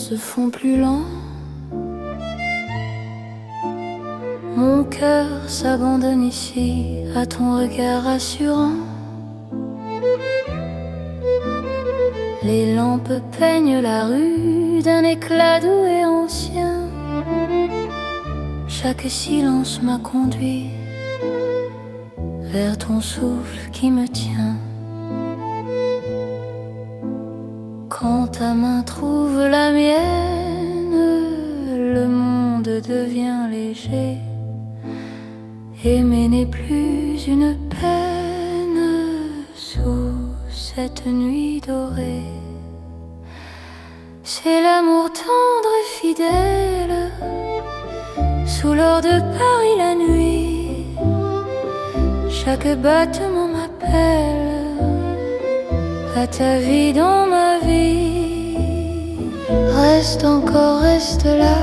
se font plus lents. Mon cœur s'abandonne ici à ton regard rassurant. Les lampes peignent la rue d'un éclat doux et ancien. Chaque silence m'a conduit vers ton souffle qui me tient. Quand ta main trouve la mienne, le monde devient léger. Aimer n'est plus une peine sous cette nuit dorée. C'est l'amour tendre et fidèle sous l'or de Paris la nuit. Chaque battement m'appelle à ta vie dans ma vie. Reste encore, reste là,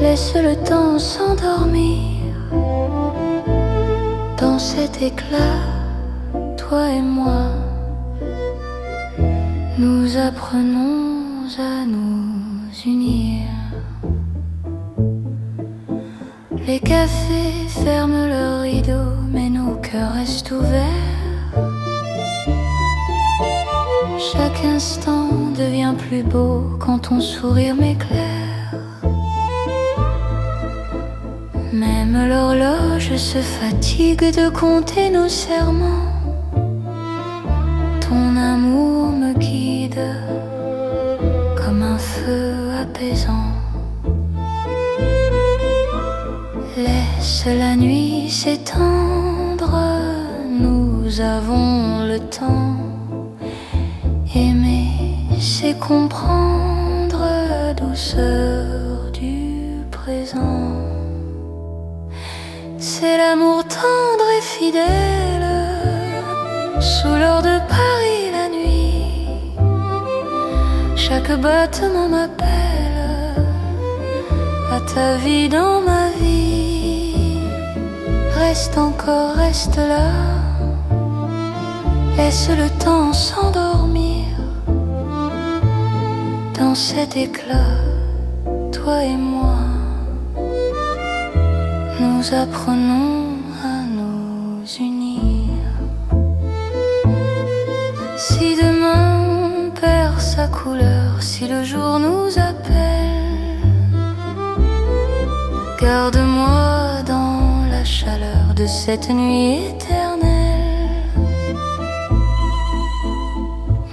laisse le temps s'endormir. Dans cet éclat, toi et moi, nous apprenons à nous unir. Les cafés ferment leurs rideaux, mais nos cœurs restent ouverts. Chaque instant devient plus beau quand ton sourire m'éclaire. Même l'horloge se fatigue de compter nos serments. Ton amour me guide comme un feu apaisant. Laisse la nuit s'étendre, nous avons le temps. Aimer, c'est comprendre la douceur du présent. C'est l'amour tendre et fidèle sous l'or de Paris la nuit. Chaque battement m'appelle à ta vie dans ma vie. Reste encore, reste là, laisse le temps s'endormir. Dans cet éclat, toi et moi, nous apprenons à nous unir. Si demain on perd sa couleur, si le jour nous appelle, garde-moi dans la chaleur de cette nuit éternelle.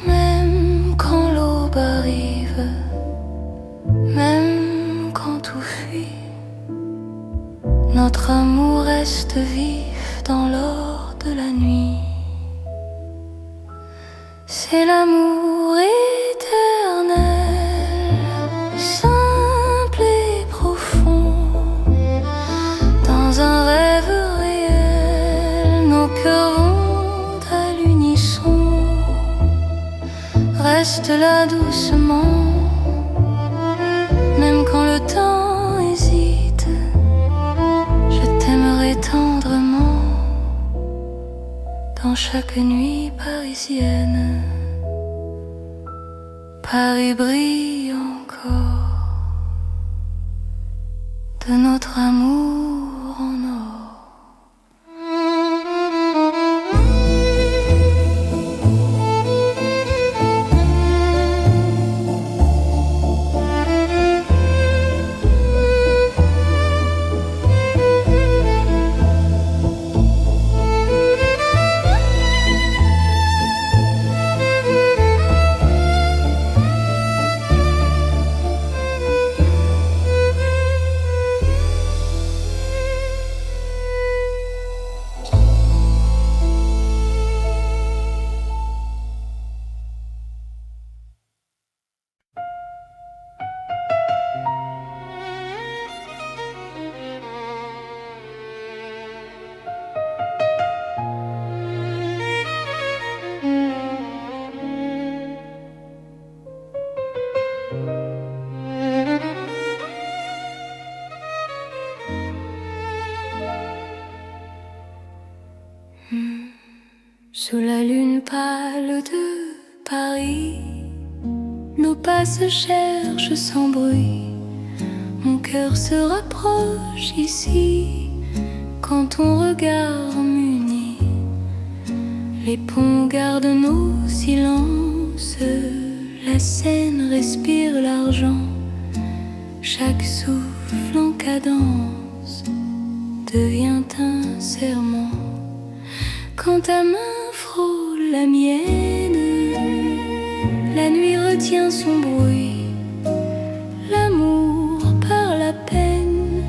Même quand l'aube arrive, même quand tout fuit, notre amour reste vif dans l'or de la nuit. C'est l'amour éternel, simple et profond. Dans un rêve réel, nos cœurs vont à l'unisson. Reste là doucement, même quand le temps hésite. Je t'aimerai tendrement dans chaque nuit parisienne. Paris brille encore de notre amour en or. Sous la lune pâle de Paris, nos pas ça se cherche sans bruit. Mon cœur se rapproche ici quand ton regard m'unit. Les ponts gardent nos silences, la scène respire l'argent. Chaque souffle en cadence devient un serment. Quand ta main frôle la mienne, la nuit retient son bruit. L'amour par la peine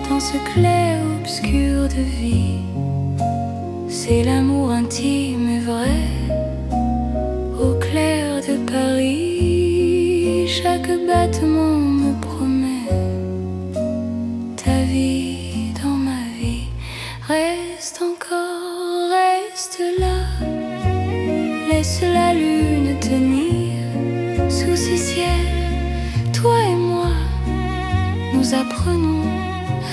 dans ce clair-obscur de vie. C'est l'amour intime et vrai au clair de Paris. Chaque battement me promet ta vie dans ma vie. Reste encore, reste là. Laisse la lune tenir sous ces ciels. Toi et moi, nous apprenons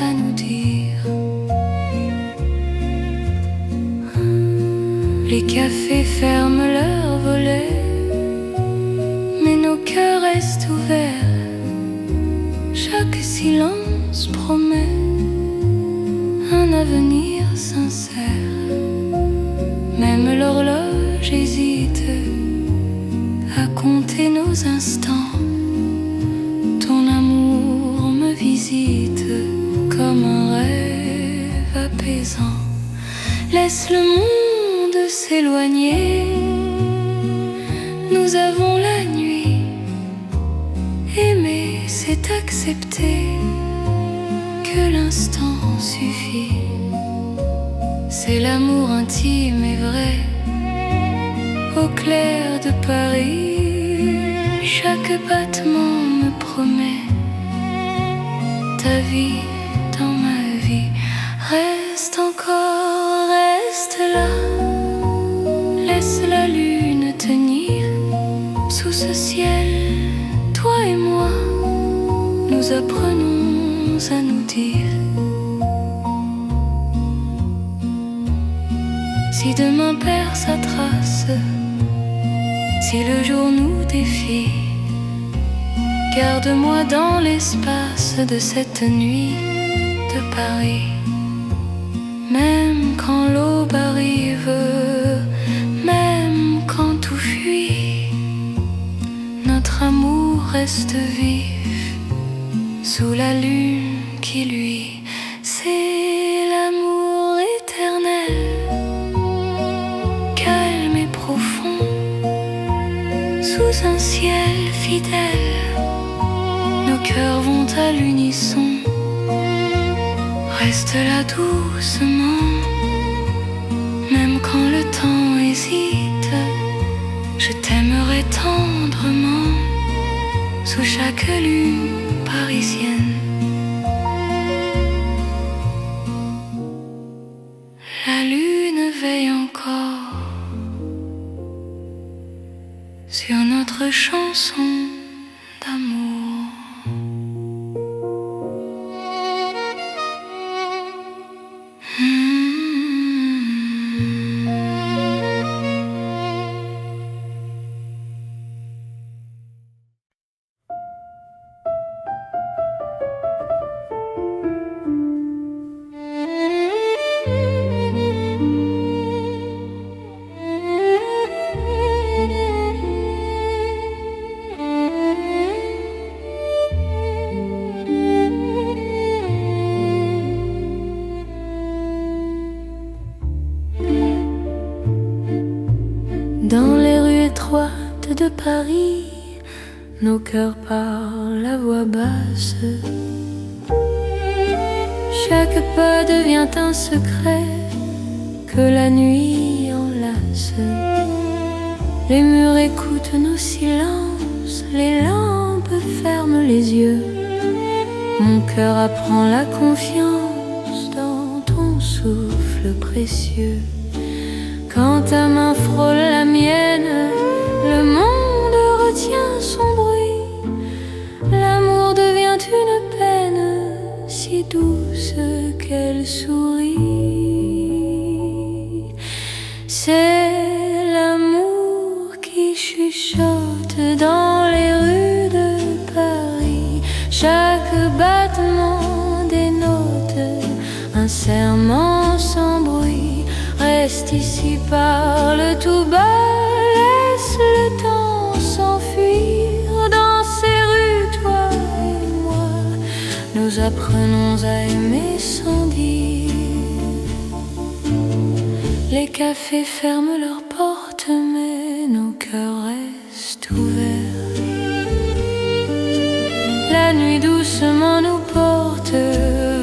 à nous dire. Les cafés ferment leurs volets, mais nos cœurs restent ouverts. Chaque silence promet un avenir sincère. Même l'horloge hésite à compter nos instants. Ton amour me visite comme un rêve apaisant. Laisse le monde s'éloigner. Nous avons la nuit. Aimer, c'est accepter que l'instant suffit. C'est l'amour intime et vrai au clair de Paris. Chaque battement me promet ta vie dans ma vie. Reste encore, reste là. Laisse la lune tenir sous ce ciel. Toi et moi, nous apprenons à nous dire. Si demain perd sa trace, si le jour nous défie, garde-moi dans l'espace de cette nuit de Paris. Même quand l'aube arrive, même quand tout fuit, notre amour reste vif sous la lune qui luit. C'est l'amour éternel, calme et profond, sous un ciel fidèle. Nos cœurs vont à l'unisson. Reste là doucement, même quand le temps hésite. Je t'aimerai tendrement sous chaque lune parisienne. La lune veille encore sur notre chanson d'amour. Dans les rues étroites de Paris, nos cœurs parlent à voix basse. Chaque pas devient un secret que la nuit enlace. Les murs écoutent nos silences, les lampes ferment les yeux. Mon cœur apprend la confiance dans ton souffle précieux. Quand ta main frôle la mienne, le monde retient son bruit. L'amour devient une peine si douce qu'elle sourit. C'est l'amour qui chuchote dans les rues chaque battement des notes, un serment sans bruit. Reste ici, parle tout bas, laisse le temps s'enfuir. Dans ces rues, toi et moi, nous apprenons à aimer sans dire. Les cafés ferment leurs portes, mais nos cœurs restent ouverts. La nuit doucement nous porte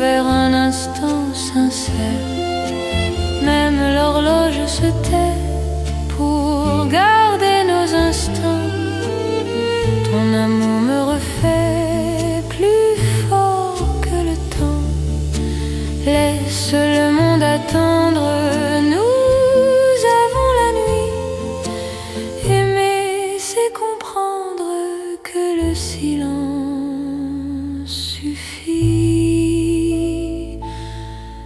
vers un instant sincère. Même l'horloge se tait pour garder nos instants. Ton amour me refait plus fort que le temps. Laisse le monde attendre, nous avons la nuit. Aimer, c'est comprendre que le silence suffit.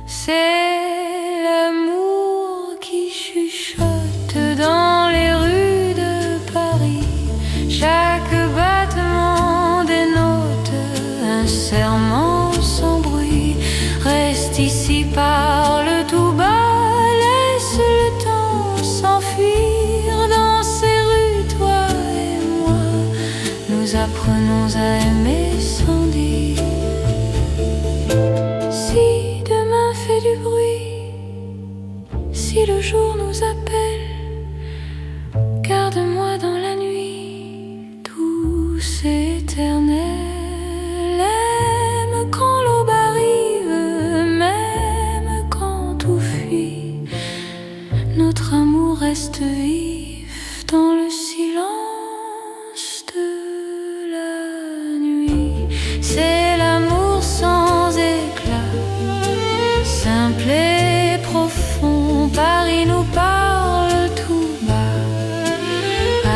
C'est l'amour qui chuchote dans les rues de Paris. Chaque battement des notes, un serment sans bruit. Reste ici, parle tout bas, laisse le temps s'enfuir. Dans ces rues, toi et moi, nous apprenons à aimer sans dire. Si demain fait du bruit, si le jour nous appelle, garde-moi dans la nuit, douce et éternelle. Aime quand l'aube arrive, même quand tout fuit. Notre amour reste vif dans le silence de la nuit. C'est l'amour sans éclat, simple et profond. Paris nous parle tout bas,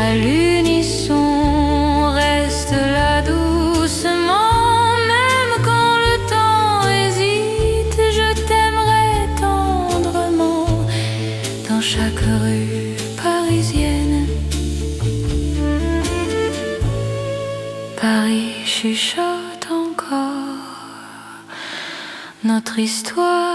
à l'unisson. Reste là doucement, même quand le temps hésite. Je t'aimerai tendrement dans chaque rue parisienne. Paris chuchote encore notre histoire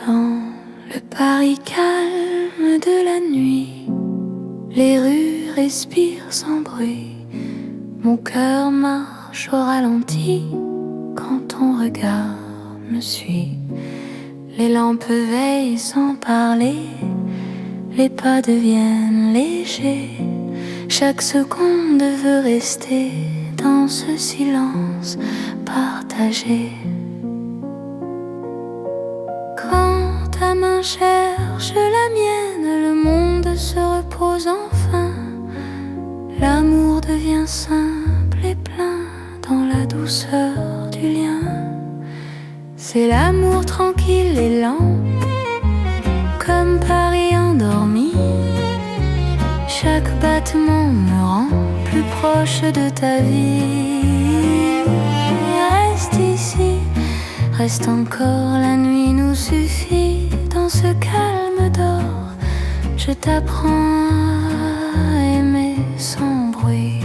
Dans le Paris calme de la nuit, les rues respirent sans bruit. Mon cœur marche au ralenti quand ton regard me suit. Les lampes veillent sans parler, les pas deviennent légers. Chaque seconde veut rester dans ce silence partagé. Quand ta main cherche la mienne, le monde se repose enfin. L'amour devient simple et plein dans la douceur du lien. C'est l'amour tranquille et lent, comme Paris endormi. Chaque battement me rend plus proche de ta vie. Reste ici, reste encore, la nuit nous suffit. Dans ce calme d'or, je t'apprends à aimer sans bruit.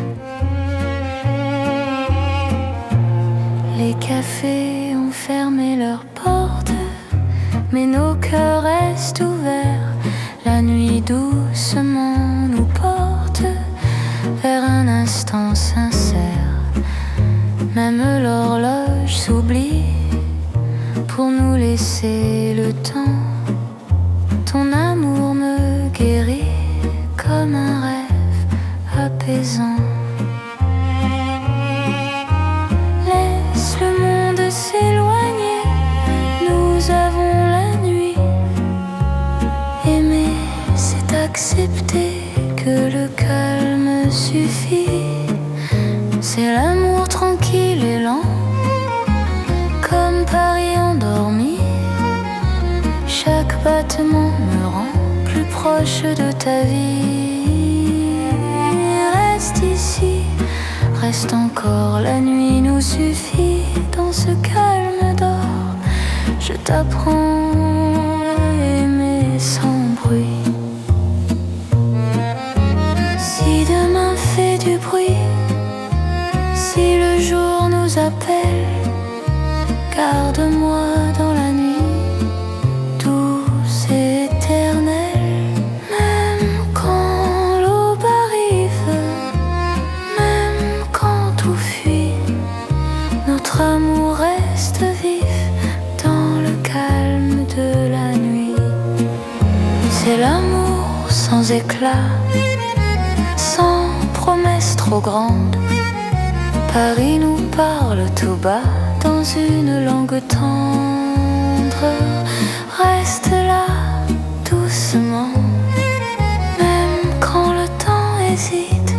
Les cafés ont fermé leurs portes, mais nos cœurs restent ouverts. La nuit doucement nous porte vers un instant sincère. Même l'horloge s'oublie pour nous laisser le temps. Ton amour me guérit comme un rêve apaisant. Laisse le monde s'éloigner, nous avons la nuit. Aimer, c'est accepter que le cœur me suffit. C'est l'amour tranquille et lent, comme Paris endormi. Chaque battement me rend plus proche de ta vie. Reste ici, reste encore, la nuit nous suffit. Dans ce calme d'or, je t'apprends à aimer sans bruit. Si demain fait du bruit, si le jour nous appelle, garde-moi dans la nuit, douce et éternelle. Même quand l'aube arrive, même quand tout fuit, notre amour reste vif dans le calme de la nuit. C'est l'amour sans éclat, sans promesse trop grande. Paris nous parle tout bas dans une langue tendre. Reste là doucement, même quand le temps hésite.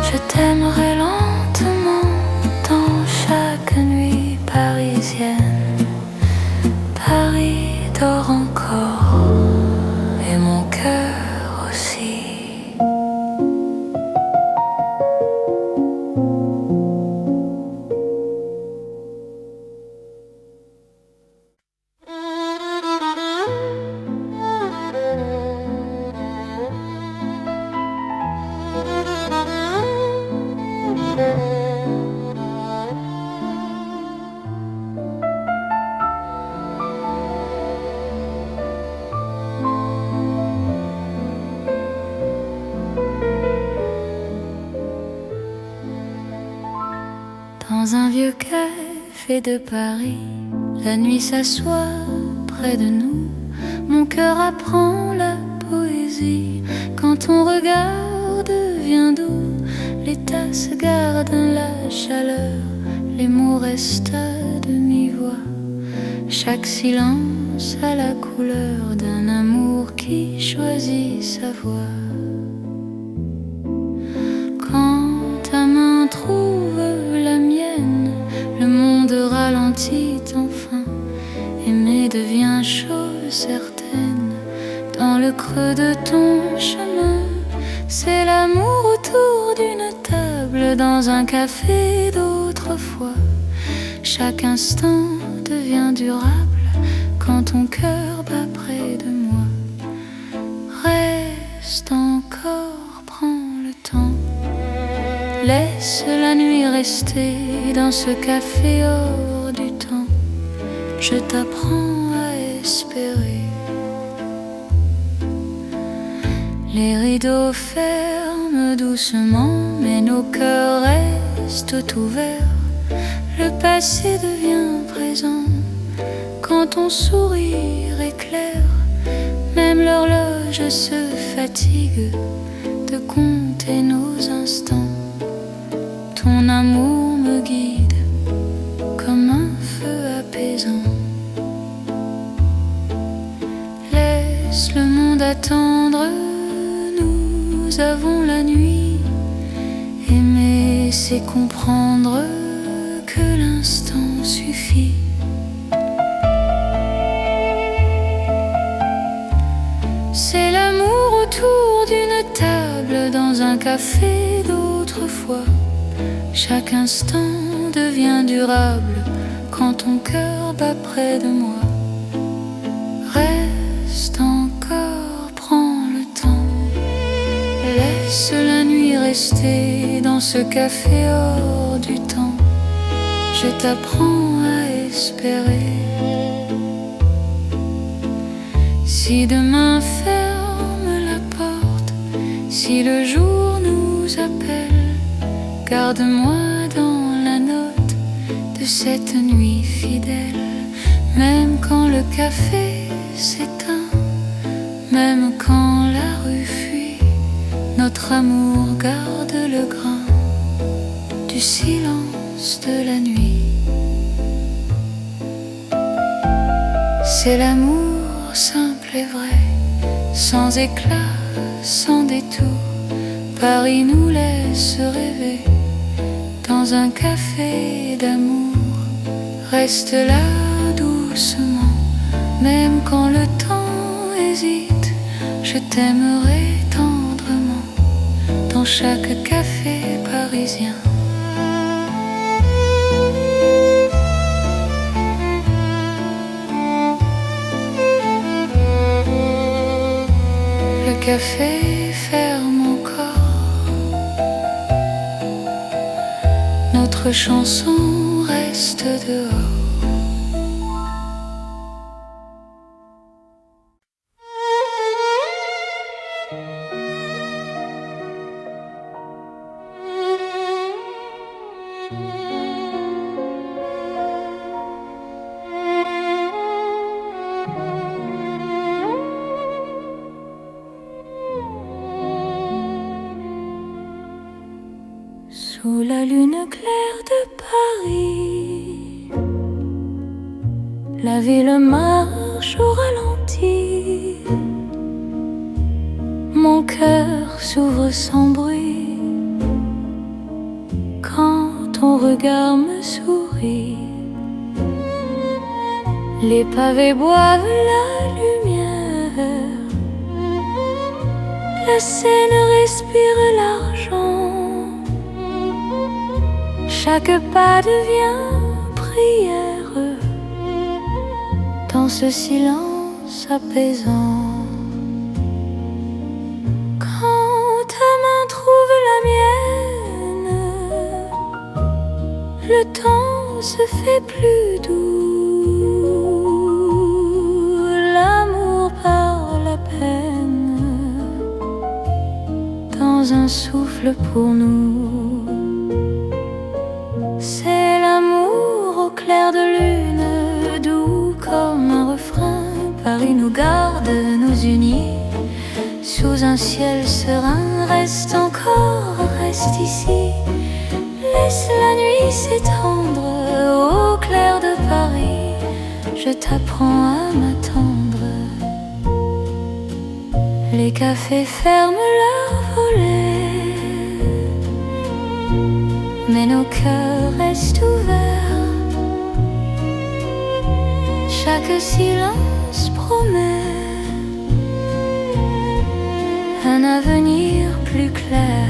Je t'aimerai lentement dans chaque nuit parisienne. Paris dort encore et mon cœur aussi. Dans un vieux café de Paris, la nuit s'assoit près de nous. Mon cœur apprend la poésie. Quand ton regard devient doux, les tasses gardent la chaleur, les mots restent à demi-voix. Chaque silence a la couleur d'un amour qui choisit sa voie. Quand ta main trouve la mienne, le monde ralentit enfin. Aimer devient chose certaine. Dans le creux de ton chemin, c'est l'amour autour d'une table, dans un café d'autrefois. Chaque instant devient durable quand ton cœur bat près de moi. Reste encore, prends le temps. Laisse la nuit rester dans ce café hors du temps. Je t'apprends à espérer. Les rideaux ferment doucement, mais nos cœurs restent ouverts. Le passé devient présent quand ton sourire éclaire. Même l'horloge se fatigue de compter nos instants. Ton amour me guide comme un feu apaisant. Laisse le monde attendre, nous avons la nuit. Aimer, c'est comprendre que l'instant suffit. C'est l'amour autour d'une table, dans un café d'autrefois. Chaque instant devient durable quand ton cœur bat près de moi. Reste encore, prends le temps. Laisse la nuit rester dans ce café hors du temps. Je t'apprends à espérer. Si demain ferme la porte, si le jour nous appelle, garde-moi dans la note de cette nuit fidèle. Même quand le café s'éteint, même quand la rue fuit, notre amour garde le grain du silence de la nuit. C'est l'amour simple et vrai, sans éclat, sans détour. Paris nous laisse rêver dans un café d'amour. Reste là doucement, même quand le temps hésite. Je t'aimerai tendrement dans chaque café parisien. Le café ferme encore, notre chanson reste dehors. Sous la lune claire de Paris, la ville marche au ralenti. Mon cœur s'ouvre sans bruit quand ton regard me sourit. Les pavés boivent la lumière, la Seine respire l'argent. Chaque pas devient prière dans ce silence apaisant. Quand ta main trouve la mienne, le temps se fait plus doux. L'amour par la peine dans un souffle pour nous. C'est l'amour au clair de lune, doux comme un refrain. Paris nous garde, nous unit sous un ciel serein. Reste encore, reste ici, laisse la nuit s'étendre. Au clair de Paris, je t'apprends à m'attendre. Les cafés ferment leurs volets, mais nos cœurs restent ouverts. Chaque silence promet un avenir plus clair.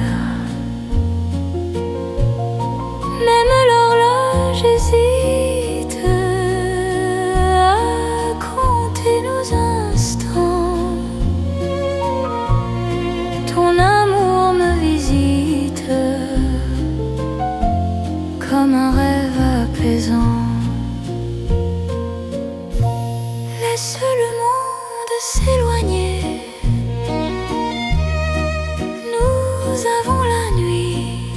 Même l'horloge hésite à compter nos instants. Ton amour me visite comme un rêve apaisant. Laisse le monde s'éloigner, nous avons la nuit.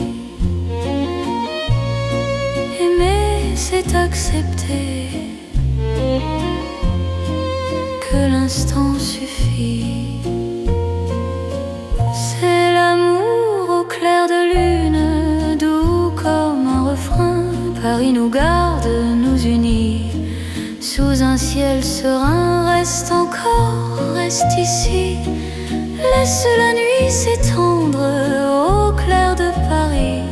Aimer, c'est accepter que l'instant suffit. C'est l'amour au clair de lune, doux comme un refrain. Paris nous garde, nous unit sous un ciel serein. Reste encore, reste ici, laisse la nuit s'étendre. Au clair de Paris,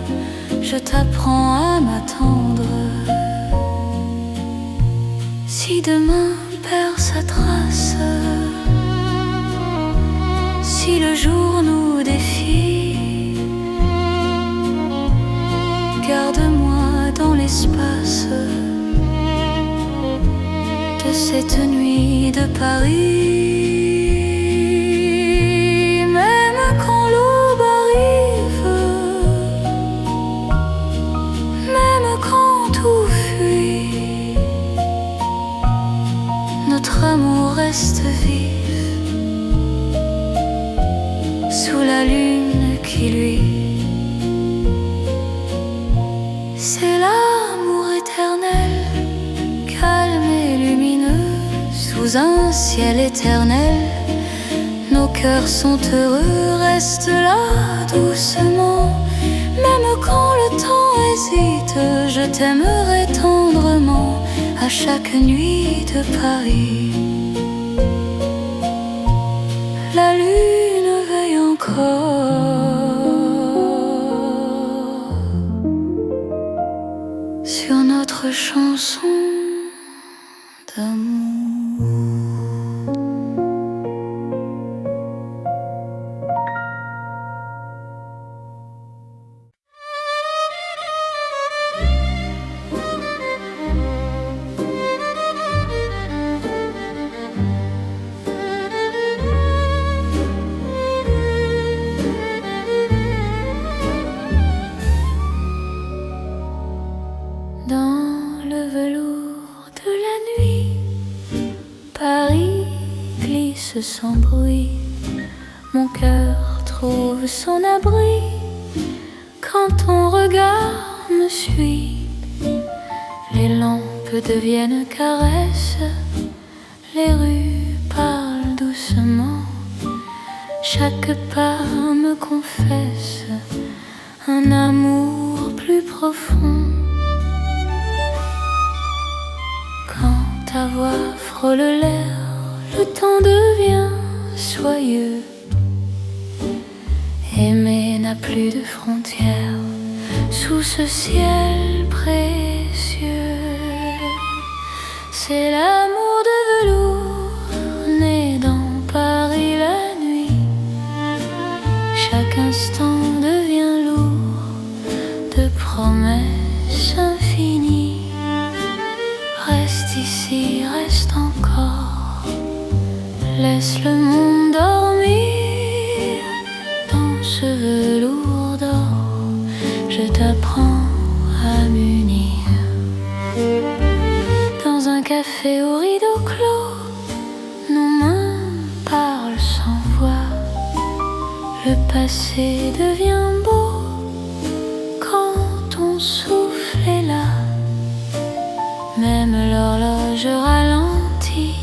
je t'apprends à m'attendre. Si demain perd sa trace, si le jour nous défie, garde-moi dans l'espace de cette nuit de Paris. Même quand l'aube arrive, même quand tout fuit, notre amour reste vif sous la lune qui luit. C'est l'amour éternel, calme et lumineux, sous un ciel éternel. Nos cœurs sont heureux, reste là doucement. Même quand le temps hésite, je t'aimerai tendrement à chaque nuit de Paris. La lune veille encore. chanson d'amour. Dans le velours de la nuit, Paris glisse sans bruit. Mon cœur trouve son abri quand ton regard me suit. Les lampes deviennent caresses, les rues parlent doucement. Chaque pas me confesse un amour plus profond. Quand ta voix frôle l'air, le temps devient soyeux. Aimer n'a plus de frontières sous ce ciel précieux. C'est l'amour de velours né dans Paris la nuit. Chaque instant devient lourd de promesses infinies. Reste ici, reste encore, laisse le monde dormir. Dans ce velours d'or, je t'apprends à m'unir. Dans un café au rideau clos, nos mains parlent sans voix. Le passé devient beau quand ton souffle est là. Même l'horloge ralentit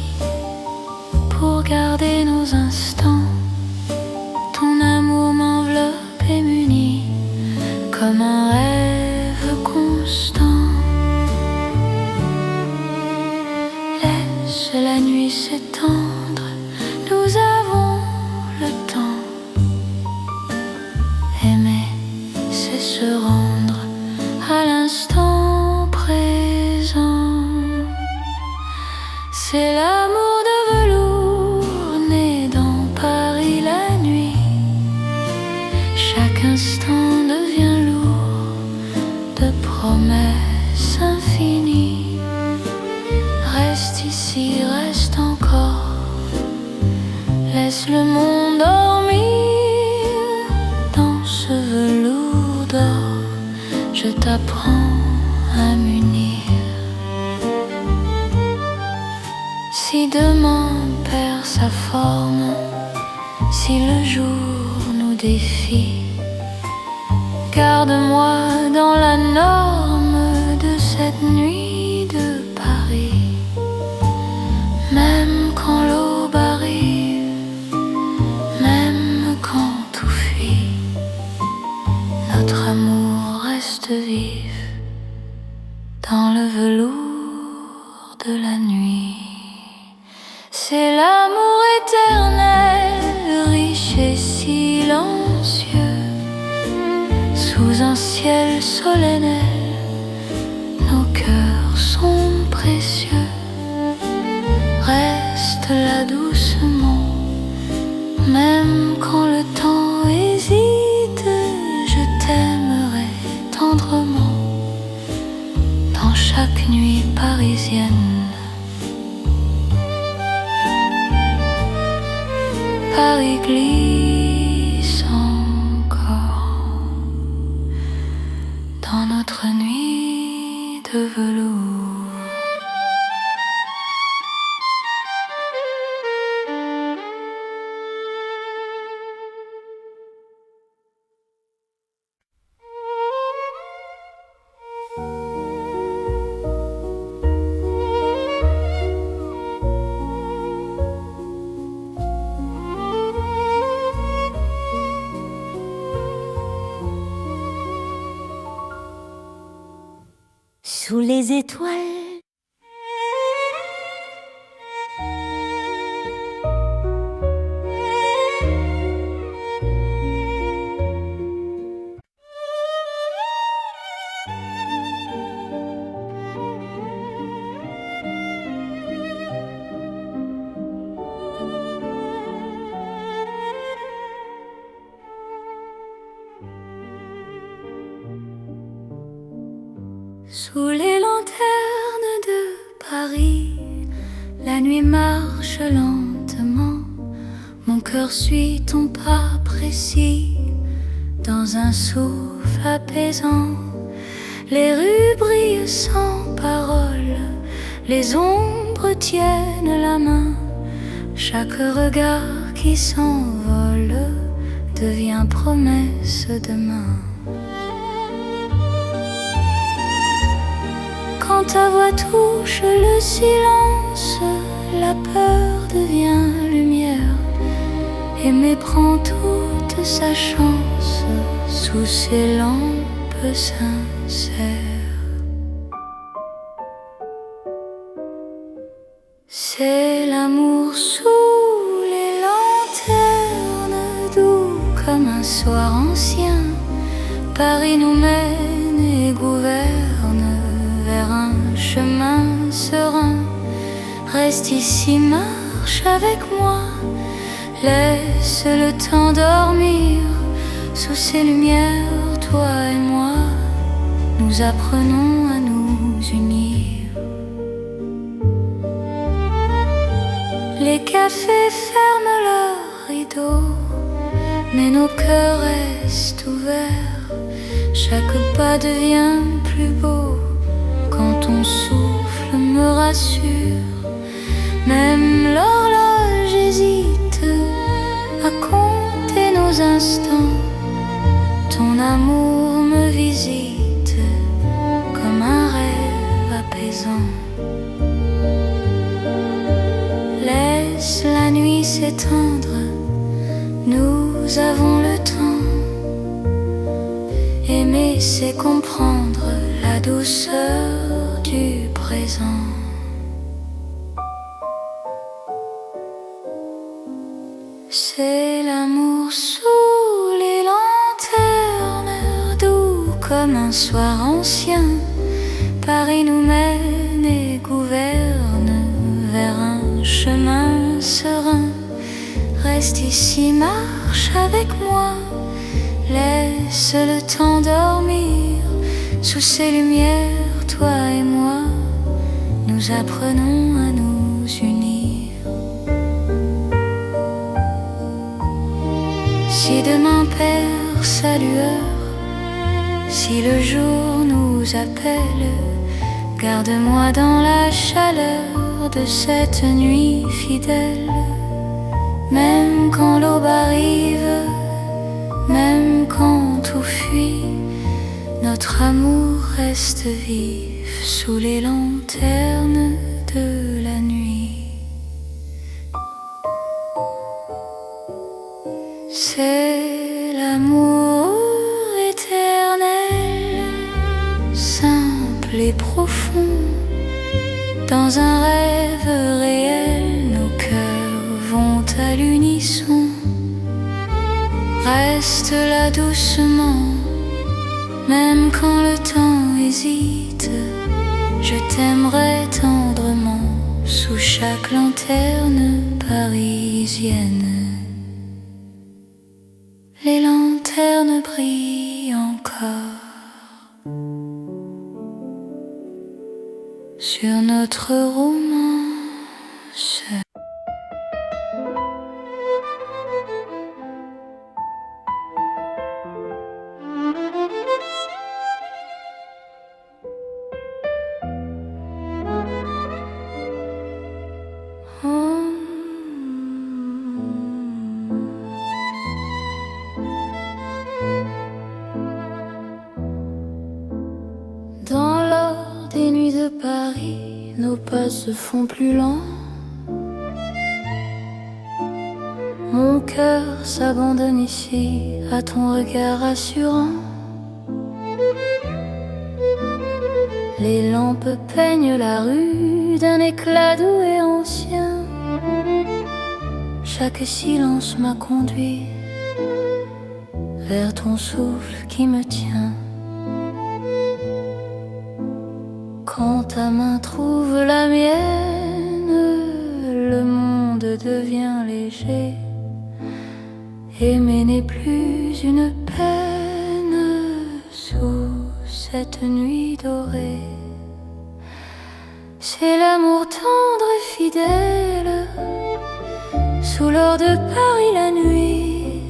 pour garder nos instants. Ton amour m'enveloppe et m'unit comme un rêve constant. Laisse la nuit s'étendre, nous avons le temps. Aimer, c'est se rendre à l'instant présent. C'est l'amour de velours né dans Paris la nuit. Chaque instant devient lourd de promesses infinies. Reste ici, reste encore, laisse le monde dormir. Dans ce velours d'or, je t'apprends à m'unir. Si demain perd sa forme, si le jour nous défie, garde-moi dans la norme de cette nuit de Paris. Même quand l'aube arrive, même quand tout fuit, notre amour reste vif dans le velours de la nuit. C'est l'amour éternel, riche et silencieux. Sous un ciel solennel, nos cœurs sont précieux. Reste là doucement, même quand le temps hésite. Je t'aimerai tendrement dans chaque nuit parisienne. Paris glisse encore dans notre nuit de velours. Sous les étoiles, Sous les lanternes de Paris, la nuit marche lentement. Mon cœur suit ton pas précis dans un souffle apaisant. Les rues brillent sans parole, les ombres tiennent la main. Chaque regard qui s'envole devient promesse demain. Quand ta voix touche le silence, la peur devient lumière. Aimer prend toute sa chance sous ces lampes sincères. C'est l'amour sous les lanternes, doux comme un soir ancien. Paris nous mène et gouverne vers un chemin serein. Reste ici, marche avec moi, laisse le temps dormir. Sous ces lumières, toi et moi, nous apprenons à nous unir. Les cafés ferment leurs rideaux, mais nos cœurs restent ouverts. Chaque pas devient plus beau quand ton souffle me rassure. Même l'horloge hésite à compter nos instants. Ton amour me visite comme un rêve apaisant. Laisse la nuit s'étendre, nous avons le temps. Aimer, c'est comprendre la douceur du présent. C'est l'amour sous les lanternes, doux comme un soir ancien. Paris nous mène et gouverne vers un chemin serein. Reste ici, marche avec moi, laisse le temps dormir. Sous ces lumières, toi et moi, nous apprenons à nous unir. Si demain perd sa lueur, si le jour nous appelle, garde-moi dans la chaleur de cette nuit fidèle. Même quand l'aube arrive, même quand tout fuit, notre amour reste vif sous les lanternes de la nuit. C'est l'amour éternel, simple et profond. Dans un rêve réel, nos cœurs vont à l'unisson. Reste là doucement, même quand le temps hésite. Je t'aimerai tendrement sous chaque lanterne parisienne. Les lanternes brillent encore sur notre romance. Dans l'or des nuits de Paris, nos pas se font plus lents. Mon cœur s'abandonne ici à ton regard rassurant. Les lampes peignent la rue d'un éclat doux et ancien. Chaque silence m'a conduit vers ton souffle qui me tient. Quand ta main trouve la mienne, le monde devient léger. Aimer n'est plus une peine sous cette nuit dorée. C'est l'amour tendre et fidèle, sous l'or de Paris la nuit.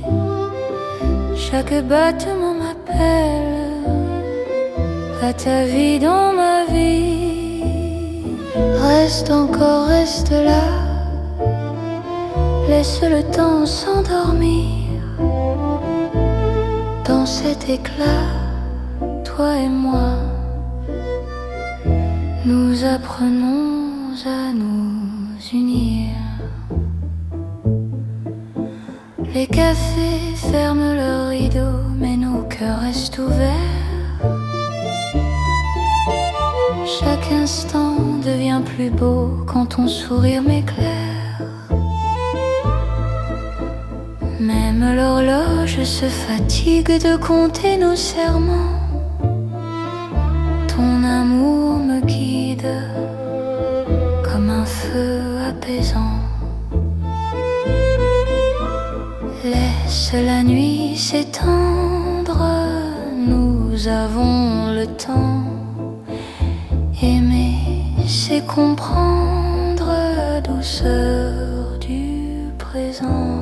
Chaque battement m'appelle à ta vie dans ma vie. Reste encore, reste là, laisse le temps s'endormir. Dans cet éclat, toi et moi, nous apprenons à nous unir. Les cafés ferment leurs rideaux, mais nos cœurs restent ouverts. Chaque instant devient plus beau quand ton sourire m'éclaire. Même l'horloge se fatigue de compter nos serments. Ton amour me guide comme un feu apaisant. Laisse la nuit s'étendre, nous avons le temps. Aimer, c'est comprendre la douceur du présent.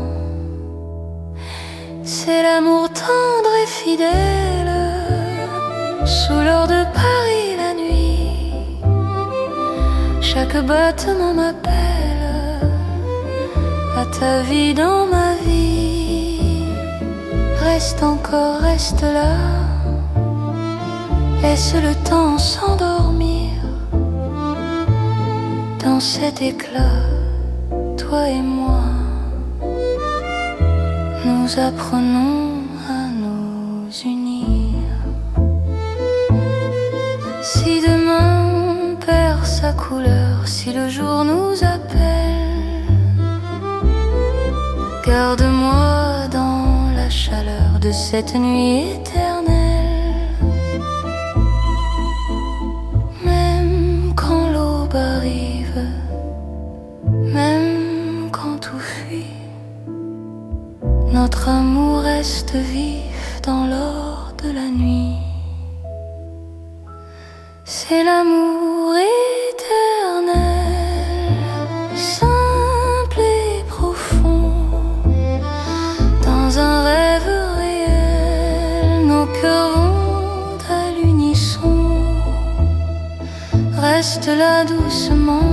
C'est l'amour tendre et fidèle, sous l'or de Paris la nuit. Chaque battement m'appelle à ta vie dans ma vie. Reste encore, reste là, laisse le temps s'endormir. Dans cet éclat, toi et moi, nous apprenons à nous unir. Si demain perd sa couleur, si le jour nous appelle, garde-moi dans la chaleur de cette nuit éternelle. Même quand l'aube arrive, même quand tout fuit, notre amour reste vif dans l'or de la nuit. C'est l'amour éternel, simple et profond. Dans un rêve réel, nos cœurs vont à l'unisson. Reste là doucement,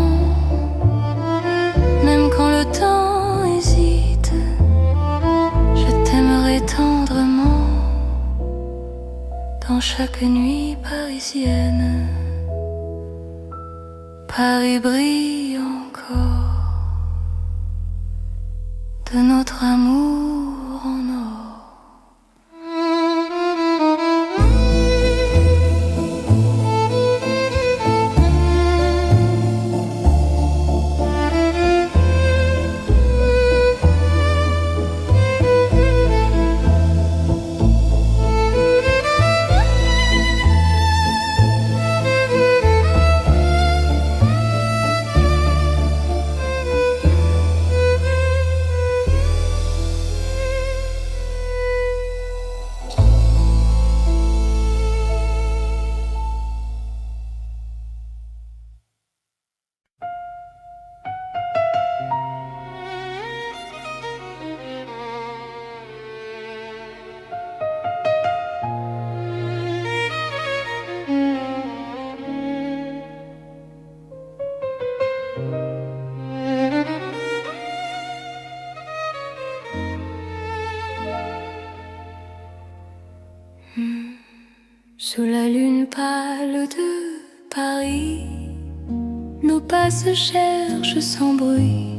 même quand le temps hésite. Je t'aimerai tendrement dans chaque nuit parisienne. Paris brille encore de notre amour en or. Sous la lune pâle de Paris, nos pas se cherchent sans bruit.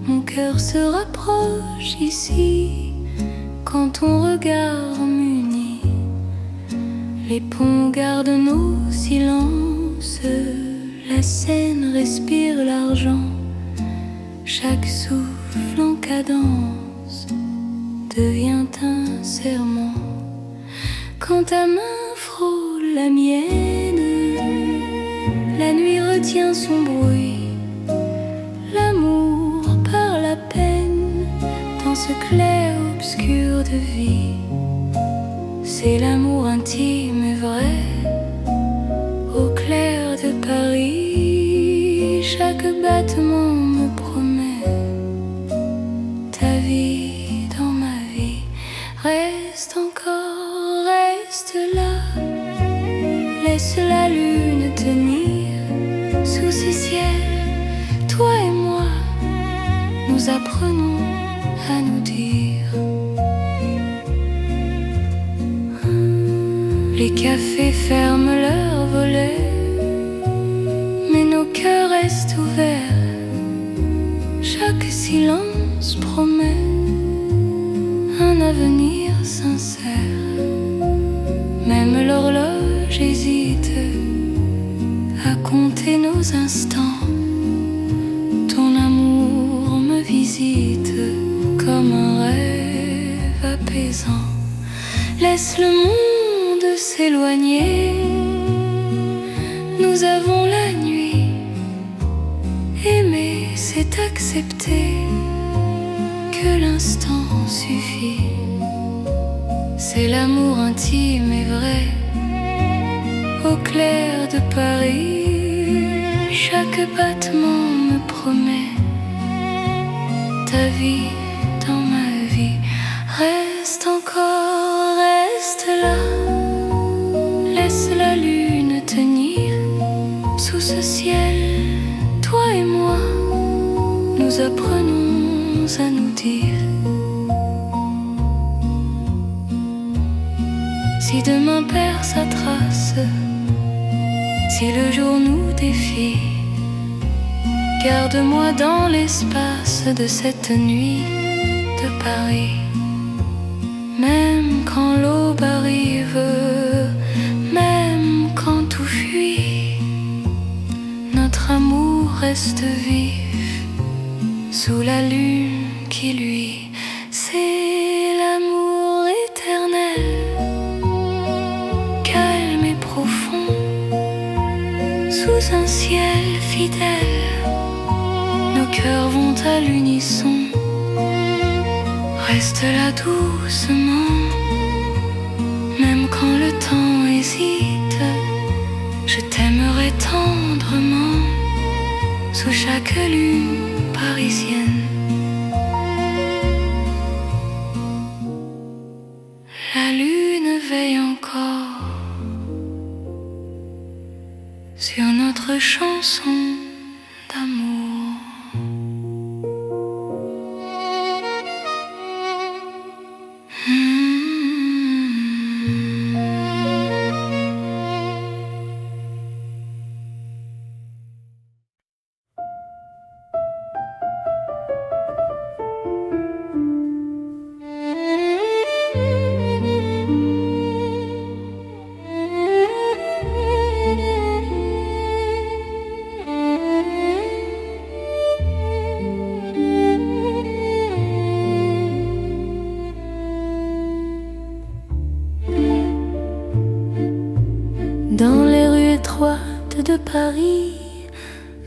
Mon cœur se rapproche ici quand ton regard m'unit. Les ponts gardent nos silences, la Seine respire l'argent. Chaque souffle en cadence devient un serment. Quand ta main frôle la mienne, la nuit retient son bruit. L'amour parle à peine dans ce clair-obscur de vie. C'est l'amour intime et vrai battement me promet ta vie dans ma vie. Reste encore, reste là. Laisse la lune tenir sous ces ciels. Toi et moi, nous apprenons à nous dire. Les cafés ferment leurs volets, mais nos cœurs restent ouverts. Chaque silence promet un avenir sincère. Même l'horloge hésite à compter nos instants. Ton amour me visite comme un rêve apaisant. Laisse le monde s'éloigner. Nous avons la nuit. Aimer, c'est accepter que l'instant suffit. C'est l'amour intime et vrai au clair de Paris. Chaque battement me promet ta vie dans ma vie. Reste encore, reste là. Laisse la lune tenir sous ce ciel. Toi et moi, nous apprenons à nous dire. Si demain perd sa trace, si le jour nous défie, garde-moi dans l'espace de cette nuit de Paris. Même quand l'aube arrive, même quand tout fuit, notre amour reste vif sous la lune qui luit. C'est l'amour éternel, calme et profond, sous un ciel fidèle. Nos cœurs vont à l'unisson. Reste là doucement, même quand le temps hésite. Je t'aimerai tendrement sous chaque lune parisienne. La lune veille encore sur notre chanson d'amour. Dans les rues étroites de Paris,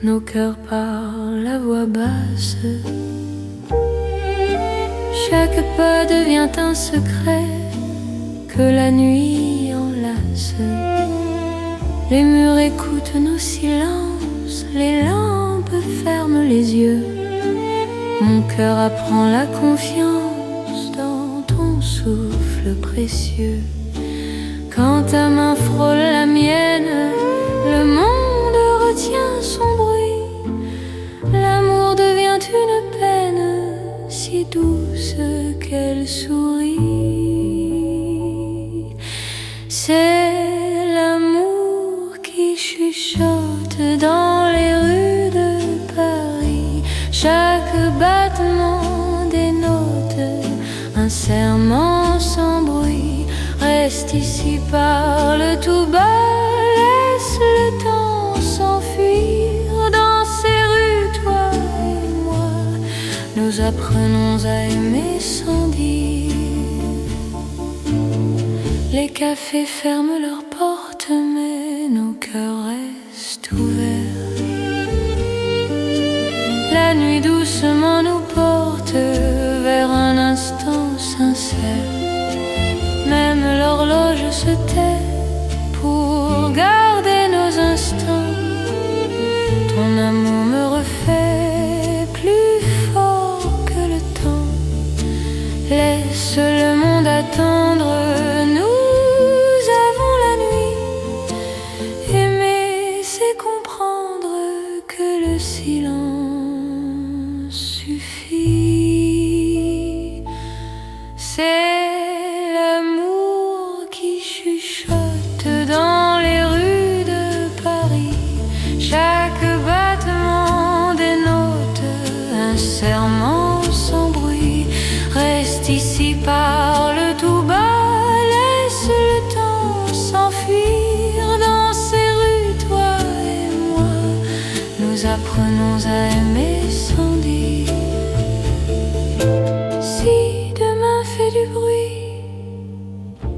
nos cœurs parlent à voix basse. Chaque pas devient un secret que la nuit enlace. Les murs écoutent nos silences, les lampes ferment les yeux. Mon cœur apprend la confiance dans ton souffle précieux. Quand ta main frôle la mienne, le monde retient son bruit. L'amour devient une peine si douce qu'elle sourit. C'est l'amour qui chuchote dans les rues de Paris. Chaque battement dénote un serment sans bruit. Reste ici, parle tout bas, laisse le temps s'enfuir. Dans ces rues, toi et moi, nous apprenons à aimer sans dire. Les cafés ferment leurs portes, mais nos cœurs restent ouverts. La nuit doucement nous porte vers un instant sincère. Même l'horloge se tait pour garder nos instants. Ton amour me refait nous a aimés sans dire. Si demain fait du bruit,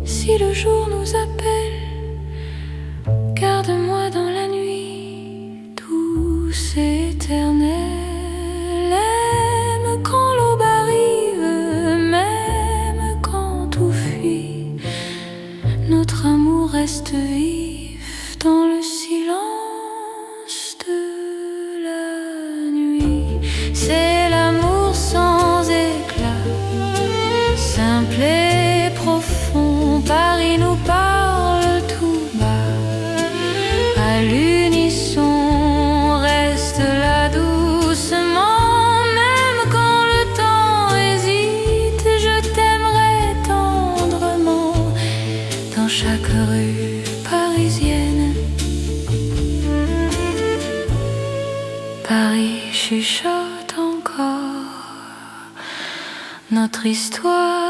si le jour nous appelle, garde-moi dans la nuit, douce et éternelle. Aime quand l'aube arrive, même quand tout fuit, notre amour reste vif dans le silence de la nuit. C'est l'amour sans éclat, simple et profond. Paris nous parle tout bas, à l'unisson, reste là doucement. Même quand le temps hésite, je t'aimerai tendrement dans chaque rue parisienne. Paris chuchote encore notre histoire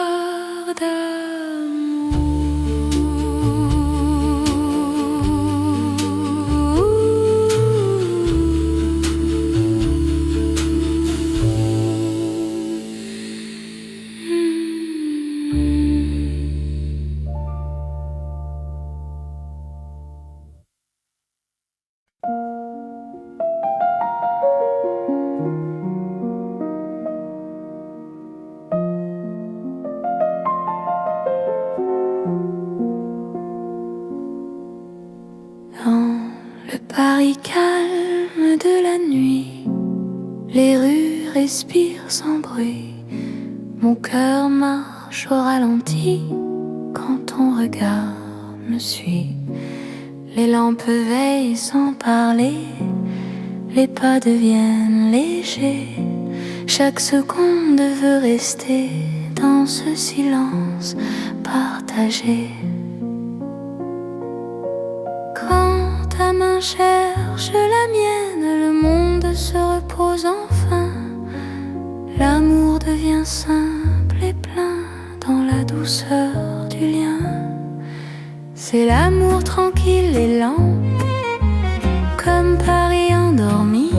Dans le Paris calme de la nuit, les rues respirent sans bruit. Mon cœur marche au ralenti quand ton regard me suit. Les lampes veillent sans parler, les pas deviennent légers. Chaque seconde veut rester dans ce silence partagé. Quand ta main cherche la mienne, le monde se repose enfin. L'amour devient simple et plein dans la douceur du lien. C'est l'amour tranquille et lent, comme Paris endormi.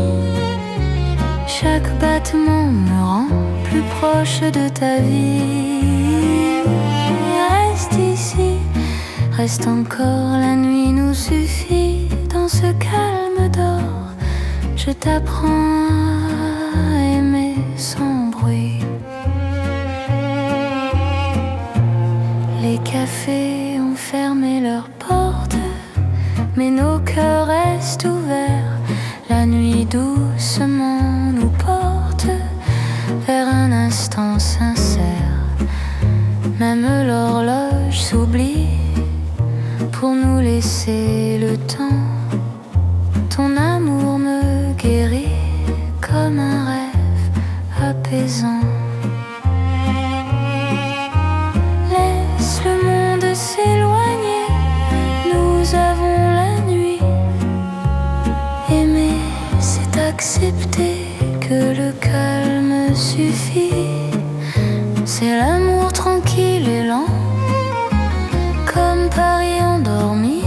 Chaque battement me rend plus proche de ta vie. Reste ici, reste encore, la nuit nous suffit. Dans ce calme d'or, je t'apprends à aimer sans bruit. Les cafés ont fermé leurs portes, mais nos cœurs restent ouverts. La nuit doucement nous porte vers un instant sincère. Même l'horloge s'oublie pour nous laisser le temps. Ton amour me guérit comme un rêve apaisant. Laisse le monde s'éloigner, nous avons la nuit. Aimer, c'est accepter que le calme suffit. C'est l'amour tranquille et lent, comme Paris endormi.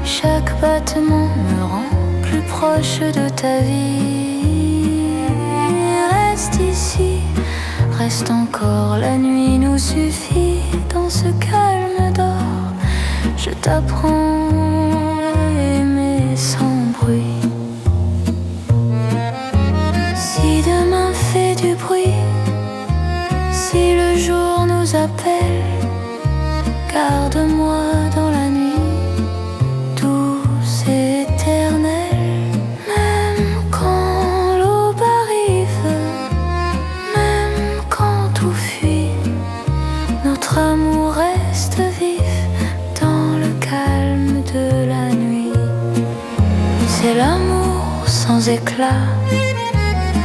Chaque battement me rend plus proche de ta vie. Reste ici, reste encore, la nuit nous suffit. Dans ce calme d'or, je t'apprends à aimer sans bruit. Si demain fait du bruit, si le jour nous appelle, garde-moi dans la nuit, douce et éternelle. Même quand l'aube arrive, même quand tout fuit, notre amour reste vif dans le calme de la nuit. C'est l'amour sans éclat,